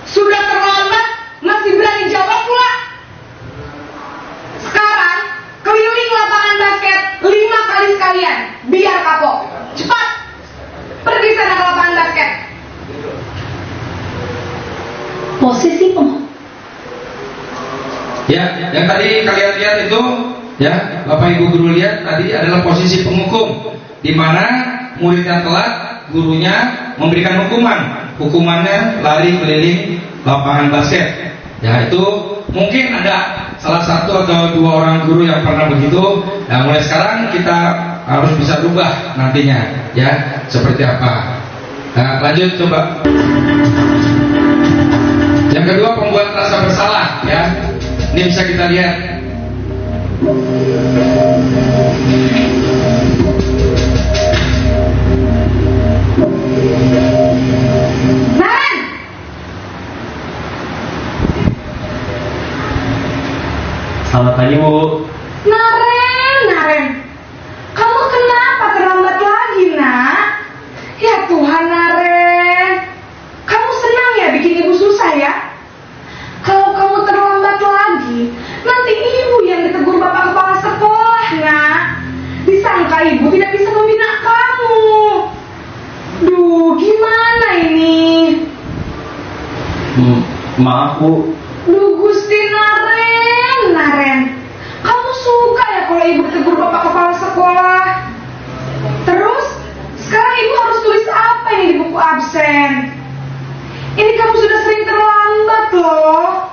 Sudah terlambat, masih berani jawab pula. Sekarang, keliling lapangan basket 5 kali sekalian. Biar kapok. Cepat. Pergi sana ke lapangan basket. Posisi Ya, yang tadi kalian lihat itu, ya, Bapak Ibu guru lihat tadi adalah posisi penghukum, di mana murid yang telat, gurunya memberikan hukuman. Hukumannya lari keliling lapangan basket. Ya, itu mungkin ada salah satu atau 2 orang guru yang pernah begitu. Nah, mulai sekarang kita harus bisa rubah nantinya, ya, seperti apa. Nah, lanjut coba. Yang kedua, pembuat rasa bersalah, ya. Ini bisa kita lihat. Naren! Selamat pagi, Bu. Naren. Kamu kenapa terlambat lagi, nak? Ya Tuhan, Naren. Kamu senang ya bikin ibu susah ya? Kalau kamu terlambat lagi, nanti ibu yang ditegur bapak kepala sekolah, nak. Disangka ibu tidak bisa membina kamu. Duh, gimana ini? Maaf, Bu. Duh, Gusti Naren. Kamu suka ya kalau ibu ditegur bapak kepala sekolah? Terus, sekarang ibu harus tulis apa ini di buku absen? Ini kamu sudah sering terlambat loh.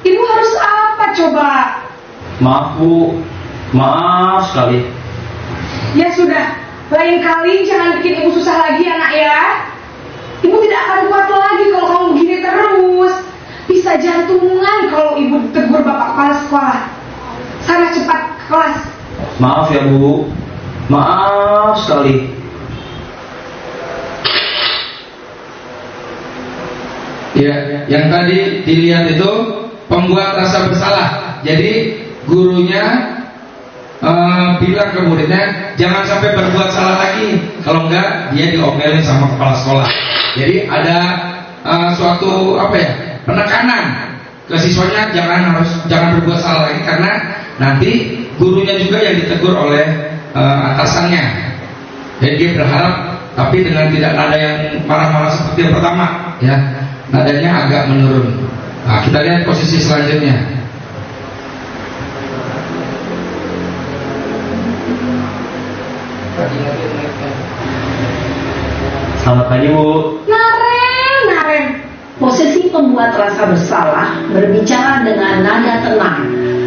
Ibu harus apa coba? Maaf, Bu. Maaf sekali. Ya sudah, lain kali jangan bikin ibu susah lagi ya nak ya. Ibu tidak akan kuat lagi kalau kamu begini terus. Bisa jantungan kalau ibu ditegur bapak kepala sekolah. Sana cepat ke kelas. Maaf ya, Bu. Maaf sekali. Ya, yang tadi dilihat itu pembuat rasa bersalah. Jadi gurunya bilang ke muridnya jangan sampai berbuat salah lagi. Kalau enggak dia diomelin sama kepala sekolah. Jadi ada suatu penekanan ke siswanya jangan berbuat salah lagi karena nanti gurunya juga yang ditegur oleh atasannya. Jadi dia berharap tapi dengan tidak nada yang marah-marah seperti yang pertama, ya. Nadanya agak menurun. Nah, kita lihat posisi selanjutnya. Selamat pagi, Bu. Naren. Posisi pembuat rasa bersalah berbicara dengan nada tenang,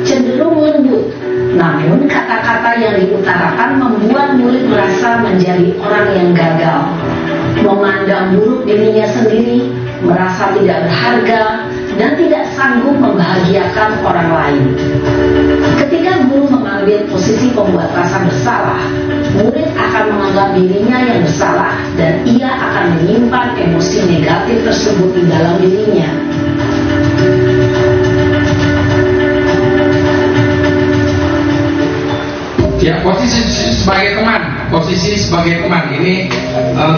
cenderung lembut. Namun kata-kata yang diutarakan membuat murid merasa menjadi orang yang gagal, memandang buruk dirinya sendiri, merasa tidak berharga, dan tidak sanggup membahagiakan orang lain. Ketika guru mengambil posisi pembuat rasa bersalah, murid akan menganggap dirinya yang bersalah dan ia akan menyimpan emosi negatif tersebut di dalam dirinya. Ya, posisi sebagai teman. Ini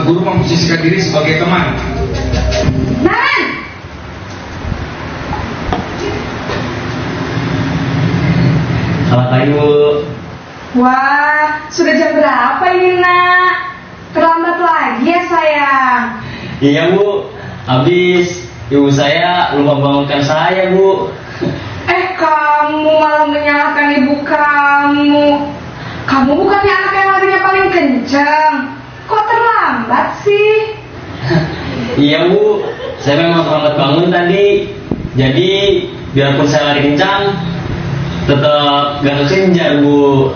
guru memposisikan diri sebagai teman. Naren. Selamat pagi, Bu. Wah, sudah jam berapa ini nak? Terlambat lagi ya sayang. Iya, Bu. Habis ibu saya lupa bangunkan saya, Bu. Kamu malah menyalahkan ibu kamu. Kamu bukannya anak yang larinya paling kencang. Kok terlambat sih? Iya, Bu. Saya memang terlambat bangun tadi. Jadi, biarpun saya lari kencang, tetap gak kekejar, Bu.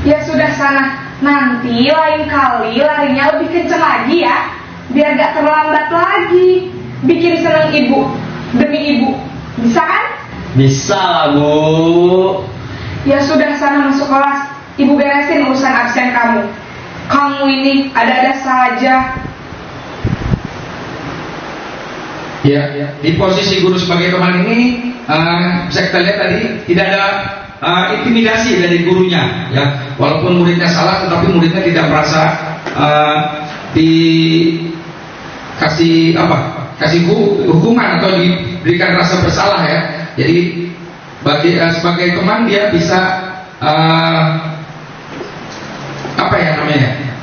Ya sudah sana. Nanti lain kali larinya lebih kencang lagi ya. Biar gak terlambat lagi. Bikin seneng ibu. Demi ibu. Bisa kan? Bisa lah, Bu. Ya sudah sana masuk kelas. Ibu beresin urusan absen kamu. Kamu ini ada-ada saja. Ya, di posisi guru sebagai teman ini bisa kita lihat tadi tidak ada intimidasi dari gurunya, ya. Walaupun muridnya salah, tetapi muridnya tidak merasa kasih hukuman atau diberikan rasa bersalah, ya. Jadi sebagai teman dia bisa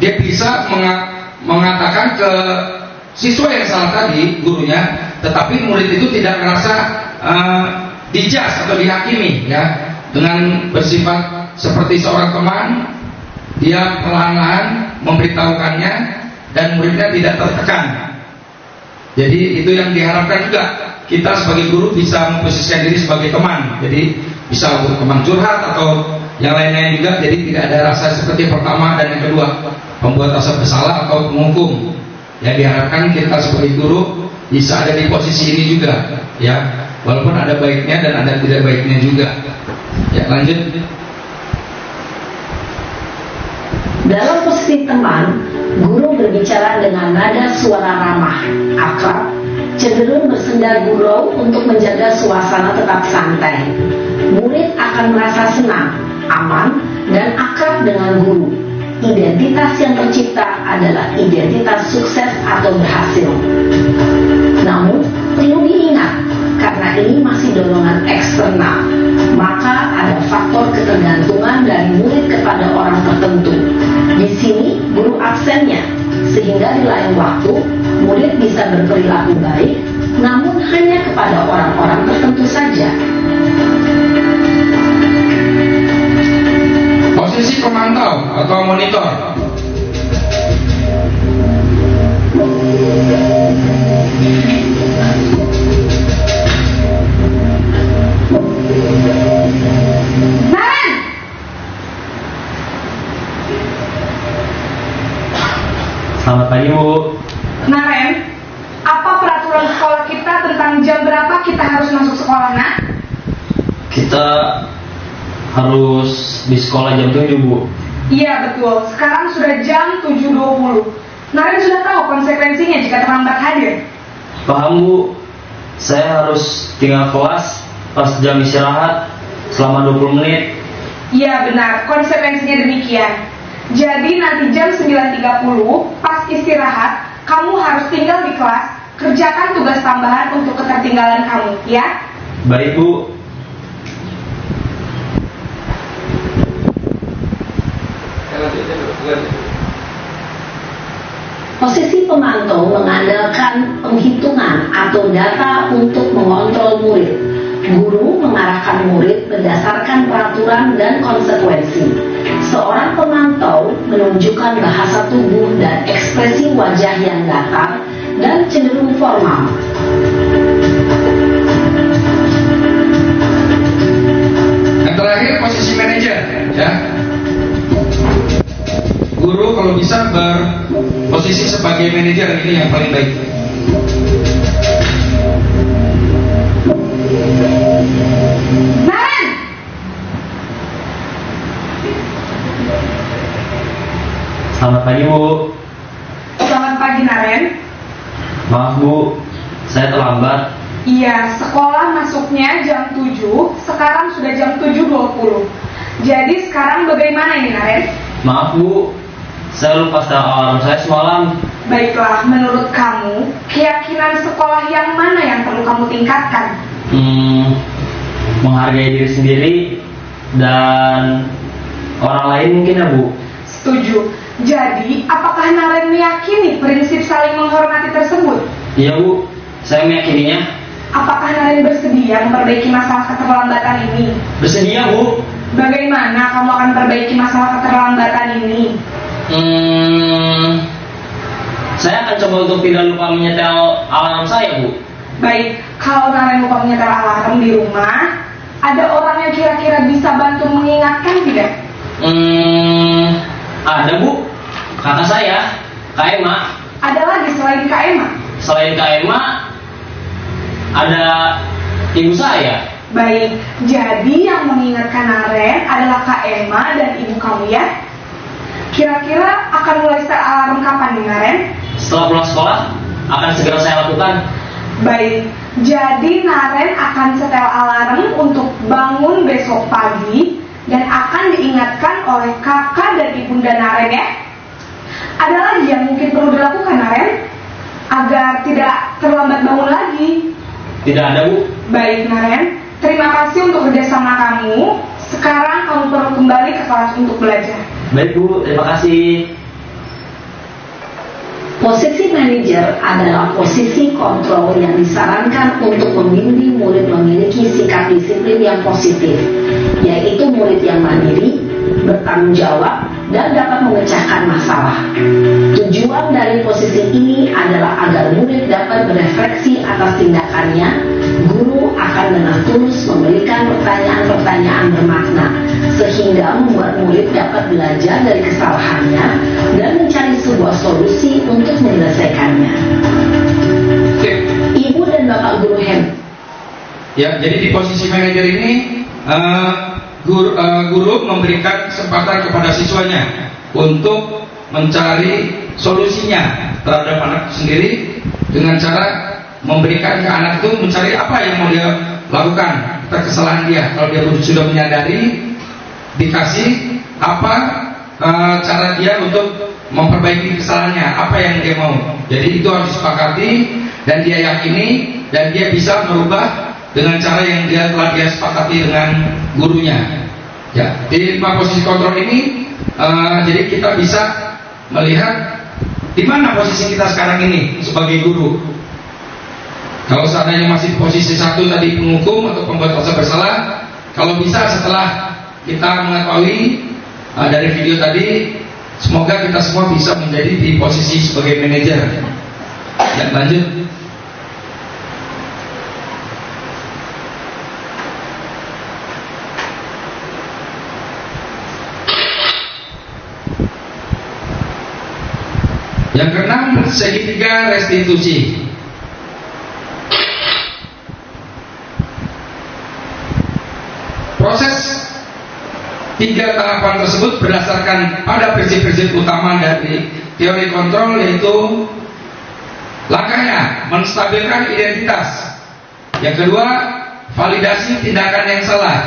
dia bisa mengatakan ke siswa yang salah tadi gurunya, tetapi murid itu tidak merasa dijudge atau dihakimi, ya. Dengan bersifat seperti seorang teman, dia perlahan-lahan memberitahukannya dan muridnya tidak tertekan. Jadi itu yang diharapkan juga, kita sebagai guru bisa memposisikan diri sebagai teman. Jadi bisa teman curhat atau yang lain-lain juga. Jadi tidak ada rasa seperti pertama dan yang kedua, membuat rasa bersalah atau menghukum. Yang diharapkan kita sebagai guru bisa ada di posisi ini juga, ya. Walaupun ada baiknya dan ada tidak baiknya juga. Ya, lanjut. Dalam posisi teman, guru berbicara dengan nada suara ramah, akrab, cenderung bersenda gurau untuk menjaga suasana tetap santai. Murid akan merasa senang, aman, dan akrab dengan guru. Identitas yang tercipta adalah identitas sukses atau berhasil. Namun, perlu diingat, karena ini masih dorongan eksternal, maka ada faktor ketergantungan dari murid kepada orang tertentu. Di sini, guru absennya, sehingga di lain waktu, murid bisa berperilaku baik, namun hanya kepada orang-orang tertentu saja. Posisi pemantau atau monitor. Naren! Selamat pagi, Bu. Naren, apa peraturan sekolah kita tentang jam berapa kita harus masuk sekolah, nak? Kita harus di sekolah jam 7, Bu. Iya betul, sekarang sudah jam 7.20. Naren sudah tahu konsekuensinya jika terlambat hadir. Paham, Bu. Saya harus tinggal kelas pas jam istirahat selama 20 menit. Iya benar, konsekuensinya demikian. Jadi nanti jam 9.30 pas istirahat, kamu harus tinggal di kelas, kerjakan tugas tambahan untuk ketertinggalan kamu, ya? Baik, Bu. Posisi pemantau mengandalkan penghitungan atau data untuk mengontrol murid. Guru mengarahkan murid berdasarkan peraturan dan konsekuensi. Seorang pemantau menunjukkan bahasa tubuh dan ekspresi wajah yang datar dan cenderung formal. Yang terakhir posisi manajer, ya. Guru kalau bisa berposisi sebagai manajer, ini yang paling baik. Naren! Selamat pagi, Bu. Selamat pagi, Naren. Maaf, Bu. Saya terlambat. Iya, sekolah masuknya jam 7, sekarang sudah jam 7.20. Jadi sekarang bagaimana ini, Naren? Maaf, Bu. Saya lupa setel alarm saya semalam. Baiklah, menurut kamu, keyakinan sekolah yang mana yang perlu kamu tingkatkan? Menghargai diri sendiri dan orang lain mungkin, ya, Bu. Setuju. Jadi, apakah Naren meyakini prinsip saling menghormati tersebut? Iya, Bu. Saya meyakininya. Apakah Naren bersedia memperbaiki masalah keterlambatan ini? Bersedia, Bu. Bagaimana kamu akan perbaiki masalah keterlambatan ini? Saya akan coba untuk tidak lupa menyetel alarm saya, Bu. Baik, kalau Naren lupa menyetel alarm di rumah, ada orang yang kira-kira bisa bantu mengingatkan tidak? Ada, Bu. Kakak saya, Kak Emma. Ada lagi selain Kak Emma? Selain Kak Emma, ada ibu saya. Baik, jadi yang mengingatkan Naren adalah Kak Emma dan ibu kamu ya? Kira-kira akan mulai setel alarm kapan nih Naren? Setelah pulang sekolah, akan segera saya lakukan. Baik, jadi Naren akan setel alarm untuk bangun besok pagi dan akan diingatkan oleh kakak dan ibunda Naren ya. Ada lagi yang mungkin perlu dilakukan Naren agar tidak terlambat bangun lagi? Tidak ada, Bu. Baik Naren, terima kasih untuk kerjasama kamu. Sekarang kamu perlu kembali ke kelas untuk belajar. Baik, Bu. Terima kasih. Posisi manajer adalah posisi kontrol yang disarankan untuk membimbing murid memiliki sikap disiplin yang positif, yaitu murid yang mandiri, bertanggung jawab, dan dapat memecahkan masalah. Tujuan dari posisi ini adalah agar murid dapat berefleksi atas tindakannya. Guru akan dengan tulus memberikan pertanyaan-pertanyaan bermakna, sehingga membuat murid dapat belajar dari kesalahannya dan mencari sebuah solusi untuk menyelesaikannya. Ibu dan Bapak Guru Hem. Ya, jadi di posisi manajer ini guru memberikan kesempatan kepada siswanya untuk mencari solusinya terhadap anak sendiri dengan cara memberikan ke anak itu mencari apa yang mau dia lakukan atas kesalahan dia. Kalau dia sudah menyadari, dikasih apa cara dia untuk memperbaiki kesalahannya, apa yang dia mau. Jadi itu harus disepakati dan dia yakini dan dia bisa merubah dengan cara yang telah dia sepakati dengan gurunya. Ya, di 5 posisi kontrol ini jadi kita bisa melihat di mana posisi kita sekarang ini sebagai guru. Kalau seandainya masih posisi 1 tadi penghukum atau pembuat rasa bersalah, kalau bisa setelah kita mengetahui dari video tadi, semoga kita semua bisa menjadi di posisi sebagai manajer. Ya, lanjut. Yang keenam, segitiga restitusi. Proses 3 tahapan tersebut berdasarkan pada prinsip-prinsip utama dari teori kontrol, yaitu langkahnya menstabilkan identitas, yang kedua validasi tindakan yang salah,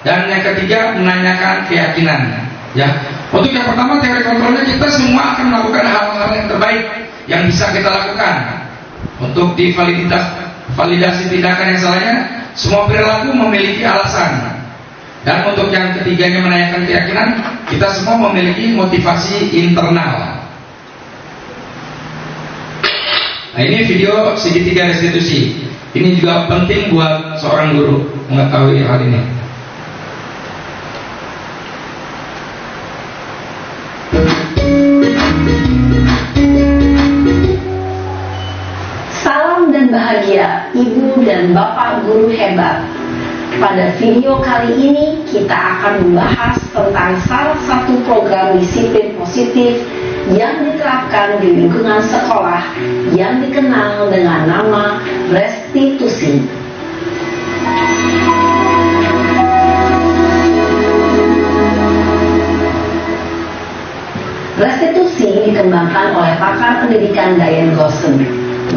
dan yang ketiga menanyakan keyakinan. Ya, untuk yang pertama teori kontrolnya kita semua akan melakukan hal-hal yang terbaik yang bisa kita lakukan. Untuk di validasi tindakan yang salahnya, semua perilaku memiliki alasan. Dan untuk yang ketiganya menanyakan keyakinan, kita semua memiliki motivasi internal. Nah, ini video segitiga restitusi. Ini juga penting buat seorang guru mengetahui hal ini. Salam dan bahagia Ibu dan Bapak Guru hebat. Pada video kali ini kita akan membahas tentang salah satu program disiplin positif yang diterapkan di lingkungan sekolah yang dikenal dengan nama restitusi. Restitusi dikembangkan oleh pakar pendidikan Diane Gosson,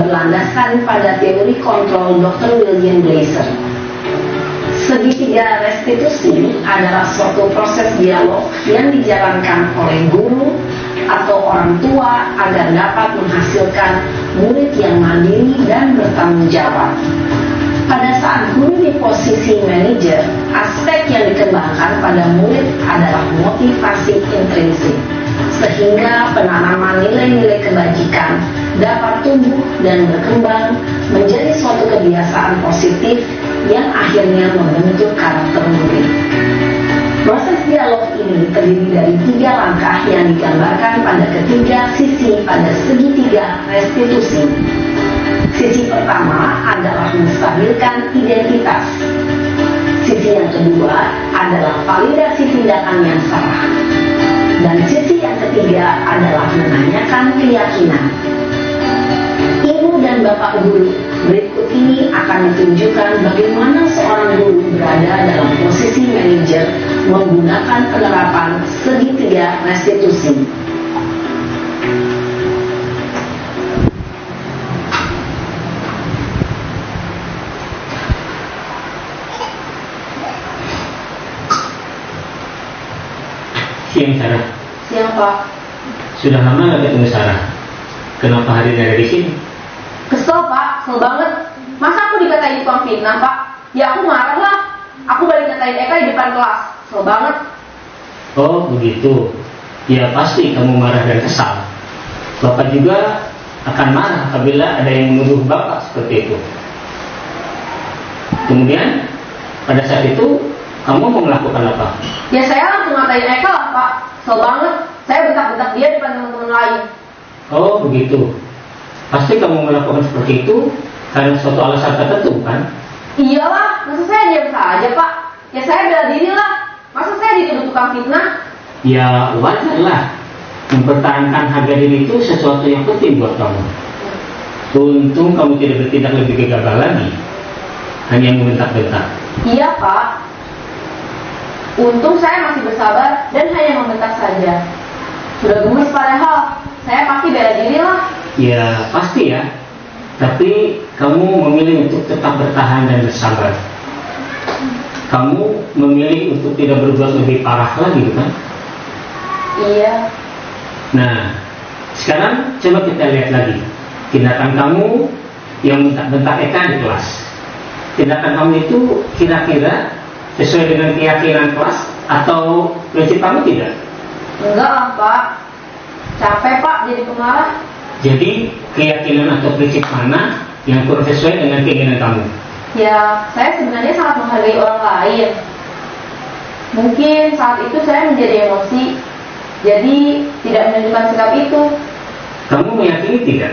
berlandaskan pada teori kontrol Dr. William Glasser. Segitiga restitusi adalah suatu proses dialog yang dijalankan oleh guru atau orang tua agar dapat menghasilkan murid yang mandiri dan bertanggung jawab. Pada saat guru di posisi manajer, aspek yang dikembangkan pada murid adalah motivasi intrinsik, sehingga penanaman nilai-nilai kebajikan dapat tumbuh dan berkembang menjadi suatu kebiasaan positif yang akhirnya membentuk karakter murid. Proses dialog ini terdiri dari 3 langkah yang digambarkan pada ketiga sisi pada segitiga restitusi. Sisi pertama adalah menstabilkan identitas. Sisi yang kedua adalah validasi tindakan yang salah. Dan sisi yang ketiga adalah menanyakan keyakinan. Ibu dan Bapak guru, berikut ini akan ditunjukkan bagaimana seorang guru berada dalam posisi manajer menggunakan penerapan segitiga restitusi. Siang Sarah. Siang Pak. Sudah lama nggak ketemu Sarah. Kenapa hari ini ada di sini? Kesel Pak, kesel banget. Masa aku dikatain tukang fitnah Pak? Ya aku marah lah. Aku balik ngatain Eka di depan kelas. Kesel banget. Oh begitu. Ya pasti kamu marah dan kesal. Bapak juga akan marah apabila ada yang menuduh Bapak seperti itu. Kemudian pada saat itu kamu mau melakukan apa? Ya saya langsung ngatain Eka lah Pak. Kesel banget. Saya bentak-bentak dia di depan teman-teman lain. Oh begitu. Pasti kamu melakukan seperti itu karena suatu alasan tertentu kan? Iyalah, masa saya diam saja Pak? Ya saya bela diri lah. Masa saya dituduh tukang fitnah? Ya wajar lah. Mempertahankan harga diri itu sesuatu yang penting buat kamu. Untung kamu tidak bertindak lebih gegabah lagi. Hanya membentak-bentak. Iya Pak. Untung saya masih bersabar dan hanya membentak saja. Sudah gemes padahal. Saya pasti bela diri lah. Ya pasti ya. Tapi kamu memilih untuk tetap bertahan dan bersabar. Kamu memilih untuk tidak berbuat lebih parah lagi bukan? Iya. Nah, sekarang coba kita lihat lagi tindakan kamu yang bentak-bentak Eka di kelas. Tindakan kamu itu kira-kira sesuai dengan keyakinan kelas atau prinsip kamu tidak? Enggak lah Pak. Capek Pak jadi pemarah. Jadi keyakinan atau prinsip mana yang kurang sesuai dengan keinginan kamu? Ya, saya sebenarnya sangat menghargai orang lain. Mungkin saat itu saya menjadi emosi, jadi tidak menunjukkan sikap itu. Kamu meyakini tidak?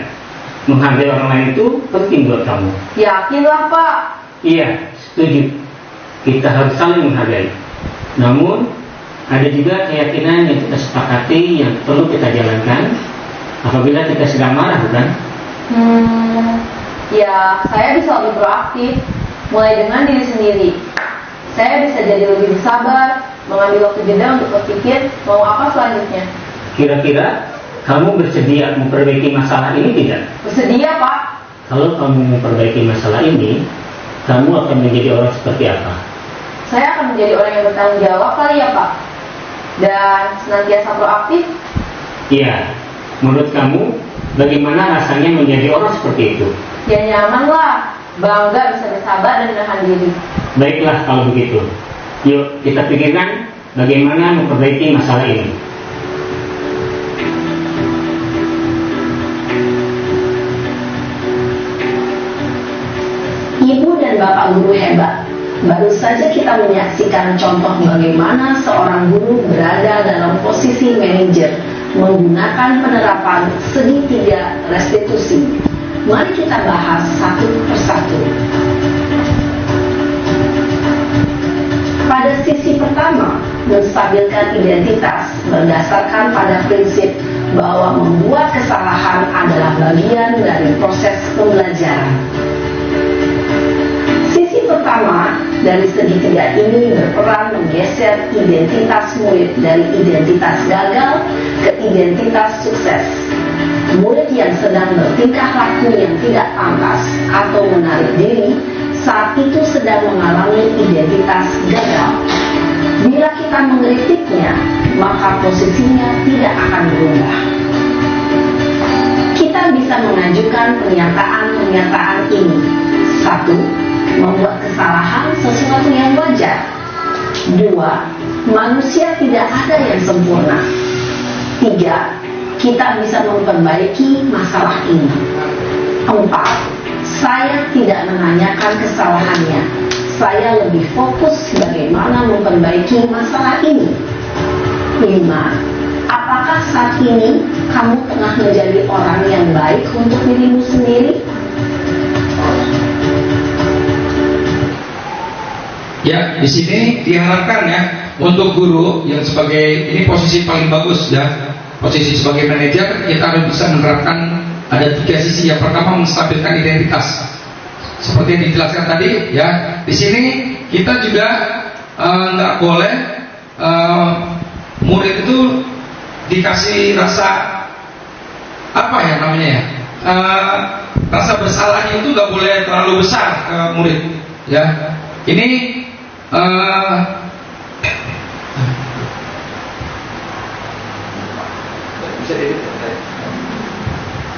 Menghargai orang lain itu penting buat kamu. Yakinlah Pak. Iya, setuju. Kita harus saling menghargai. Namun, ada juga keyakinan yang kita sepakati yang perlu kita jalankan apabila kita sedang marah, bukan? Ya, saya bisa lebih proaktif, mulai dengan diri sendiri. Saya bisa jadi lebih bersabar, mengambil waktu jeda untuk berpikir mau apa selanjutnya. Kira-kira kamu bersedia memperbaiki masalah ini tidak? Bersedia Pak. Kalau kamu memperbaiki masalah ini, kamu akan menjadi orang seperti apa? Saya akan menjadi orang yang bertanggung jawab kali ya Pak. Dan senantiasa proaktif. Iya, menurut kamu bagaimana rasanya menjadi orang seperti itu? Ya nyaman lah, bangga bisa bersabar dan menahan diri. Baiklah kalau begitu. Yuk kita pikirkan bagaimana memperbaiki masalah ini. Ibu dan Bapak guru hebat. Baru saja kita menyaksikan contoh bagaimana seorang guru berada dalam posisi manajer menggunakan penerapan segitiga restitusi. Mari kita bahas satu persatu. Pada sisi pertama, menstabilkan identitas berdasarkan pada prinsip bahwa membuat kesalahan adalah bagian dari proses pembelajaran. Sisi pertama dari segitiga ini berperan menggeser identitas murid dari identitas gagal ke identitas sukses. Murid yang sedang bertingkah laku yang tidak pantas atau menarik diri saat itu sedang mengalami identitas gagal. Bila kita mengkritiknya, maka posisinya tidak akan berubah. Kita bisa mengajukan pernyataan-pernyataan ini. 1. Membuat kesalahan sesuatu yang wajar. 2. Manusia tidak ada yang sempurna. 3. Kita bisa memperbaiki masalah ini. 4. Saya tidak menanyakan kesalahannya. Saya lebih fokus bagaimana memperbaiki masalah ini. 5. Apakah saat ini kamu tengah menjadi orang yang baik untuk dirimu sendiri? Ya, di sini diharapkan ya untuk guru yang sebagai ini posisi paling bagus ya, posisi sebagai manajer, kita harus bisa menerapkan ada 3 sisi. Yang pertama, menstabilkan identitas. Seperti yang dijelaskan tadi ya, di sini kita juga nggak boleh murid itu dikasih rasa apa ya namanya ya, rasa bersalahnya itu nggak boleh terlalu besar ke murid ya. Ini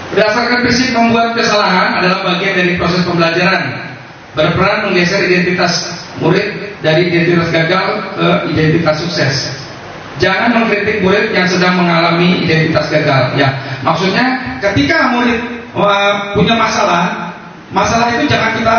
berdasarkan prinsip membuat kesalahan adalah bagian dari proses pembelajaran, berperan menggeser identitas murid dari identitas gagal ke identitas sukses. Jangan mengkritik murid yang sedang mengalami identitas gagal. Ya, maksudnya ketika murid punya masalah itu jangan kita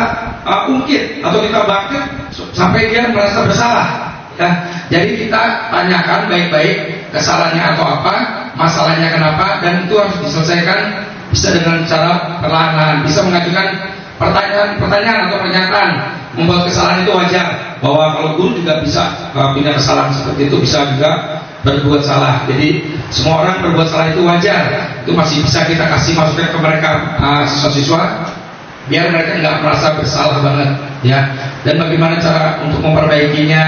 ungkit atau kita bangkit sampai dia merasa bersalah. Ya, jadi kita tanyakan baik-baik kesalahannya atau apa, masalahnya kenapa, dan itu harus diselesaikan bisa dengan cara perlahan-lahan, bisa mengajukan pertanyaan atau pernyataan. Membuat kesalahan itu wajar, bahwa kalau guru juga bisa punya kesalahan seperti itu, bisa juga berbuat salah. Jadi semua orang berbuat salah itu wajar, itu masih bisa kita kasih masukan ke mereka siswa-siswa, biar mereka nggak merasa bersalah banget ya. Dan bagaimana cara untuk memperbaikinya,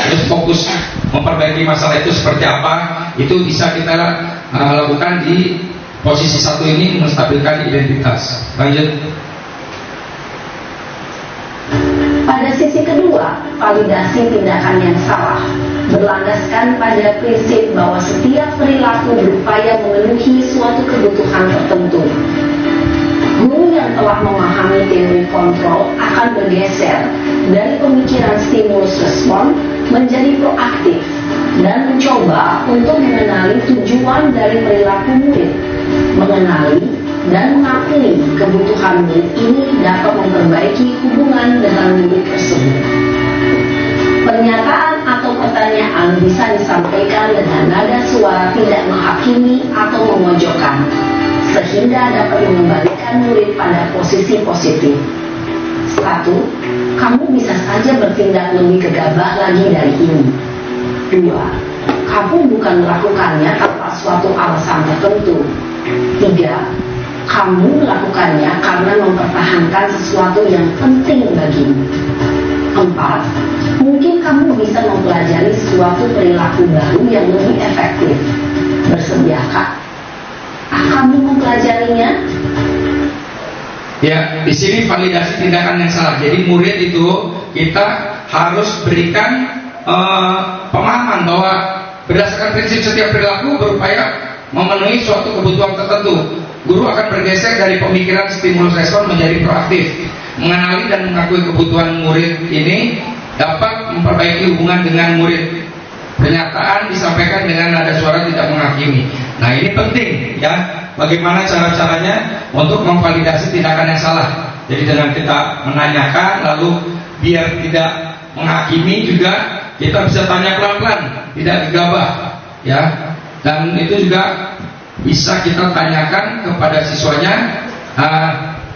terus fokus memperbaiki masalah itu seperti apa, itu bisa kita lakukan di posisi 1 ini, menstabilkan identitas. Lanjut. Pada sisi kedua, validasi tindakan yang salah berlandaskan pada prinsip bahwa setiap perilaku berupaya memenuhi suatu kebutuhan tertentu. Guru yang telah memahami teori kontrol akan bergeser dari pemikiran stimulus respon menjadi proaktif dan mencoba untuk mengenali tujuan dari perilaku murid. Mengenali dan mengakui kebutuhan murid ini dapat memperbaiki hubungan dengan murid tersebut. Pernyataan atau pertanyaan bisa disampaikan dengan nada suara tidak menghakimi atau memojokkan, sehingga dapat mengembalikan murid pada posisi positif. 1. Kamu bisa saja bertindak lebih gegabah lagi dari ini. 2. Kamu bukan melakukannya tanpa suatu alasan tertentu. 3. Kamu melakukannya karena mempertahankan sesuatu yang penting bagimu. 4. Mungkin kamu bisa mempelajari suatu perilaku baru yang lebih efektif. Bersediakah kamu mempelajarinya? Ya, di sini validasi tindakan yang salah. Jadi murid itu kita harus berikan pemahaman bahwa berdasarkan prinsip setiap perilaku berupaya memenuhi suatu kebutuhan tertentu. Guru akan bergeser dari pemikiran stimulus respon menjadi proaktif, mengenali dan mengakui kebutuhan murid ini dapat memperbaiki hubungan dengan murid. Pernyataan disampaikan dengan nada suara tidak menghakimi. Nah, ini penting ya, bagaimana cara-caranya untuk memvalidasi tindakan yang salah. Jadi dengan kita menanyakan, lalu biar tidak menghakimi juga kita bisa tanya pelan-pelan, tidak gegabah ya. Dan itu juga bisa kita tanyakan kepada siswanya,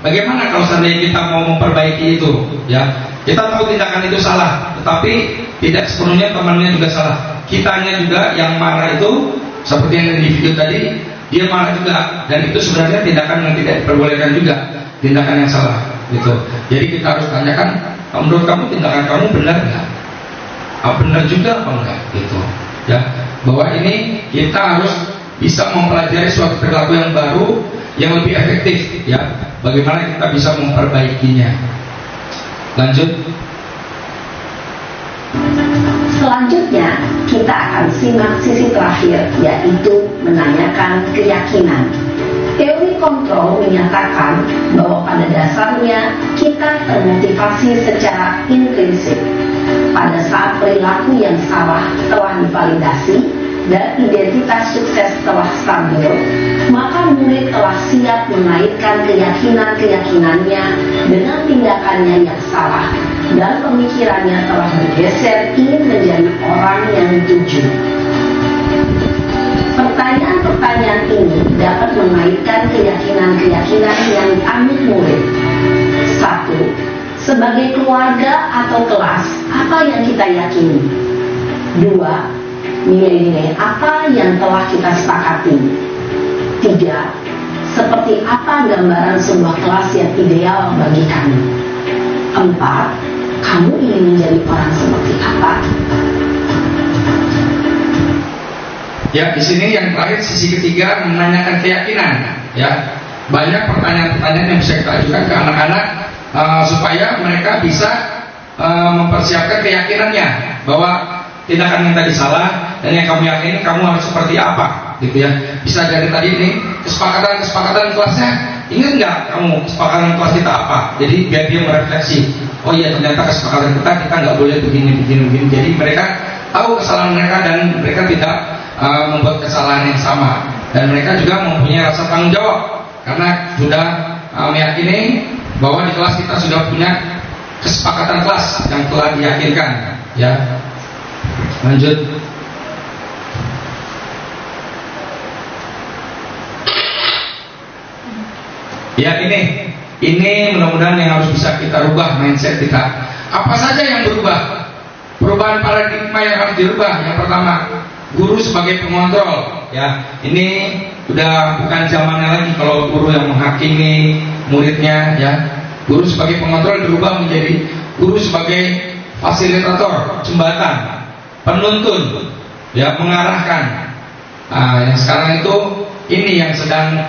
bagaimana kalau seandainya kita mau memperbaiki itu ya. Kita tahu tindakan itu salah, tetapi tidak sepenuhnya temannya juga salah. Kitanya juga yang marah itu, seperti yang di video tadi, dia marah juga, dan itu sebenarnya tindakan yang tidak diperbolehkan juga, tindakan yang salah gitu. Jadi kita harus tanyakan, menurut kamu tindakan kamu benar nggak? Benar juga apa enggak gitu ya. Bahwa ini kita harus bisa mempelajari suatu perilaku yang baru yang lebih efektif ya. Bagaimana kita bisa memperbaikinya. Lanjut. Selanjutnya, kita akan simak sisi terakhir, yaitu menanyakan keyakinan. Teori kontrol menyatakan bahwa pada dasarnya kita termotivasi secara intrinsik. Pada saat perilaku yang salah telah divalidasi dan identitas sukses telah stabil, maka murid telah siap menaikkan keyakinan-keyakinannya dengan tindakannya yang salah dan pemikirannya telah bergeser ingin menjadi orang yang jujur. Pertanyaan-pertanyaan ini dapat mengaitkan keyakinan-keyakinan yang amit murid. 1. Sebagai keluarga atau kelas, apa yang kita yakini? 2. Nilai-nilai apa yang telah kita sepakati? 3. Seperti apa gambaran sebuah kelas yang ideal bagi kamu? 4. Kamu ingin menjadi orang seperti apa? Ya, di sini yang terakhir sisi ketiga menanyakan keyakinan. Ya, banyak pertanyaan-pertanyaan yang bisa kita ajukan ke anak-anak supaya mereka bisa mempersiapkan keyakinannya bahwa tindakan yang tadi salah dan yang kamu yakini kamu harus seperti apa, gitu ya. Bisa dari tadi ini kesepakatan kelasnya. Ingat nggak kamu kesepakatan kelas kita apa? Jadi biar dia merefleksi. Oh iya, ternyata kesepakatan kita nggak boleh begini. Jadi mereka tahu kesalahan mereka dan mereka tidak membuat kesalahan yang sama, dan mereka juga mempunyai rasa tanggung jawab karena sudah meyakini bahwa di kelas kita sudah punya kesepakatan kelas yang telah diyakinkan. Ya, lanjut. Ya, ini mudah-mudahan yang harus bisa kita rubah mindset kita. Apa saja yang berubah? Perubahan paradigma yang harus dirubah. Yang pertama, guru sebagai pengontrol. Ya, ini udah bukan zamannya lagi kalau guru yang menghakimi muridnya. Ya, guru sebagai pengontrol dirubah menjadi guru sebagai fasilitator, jembatan, penuntun, ya, mengarahkan. Yang sekarang itu ini yang sedang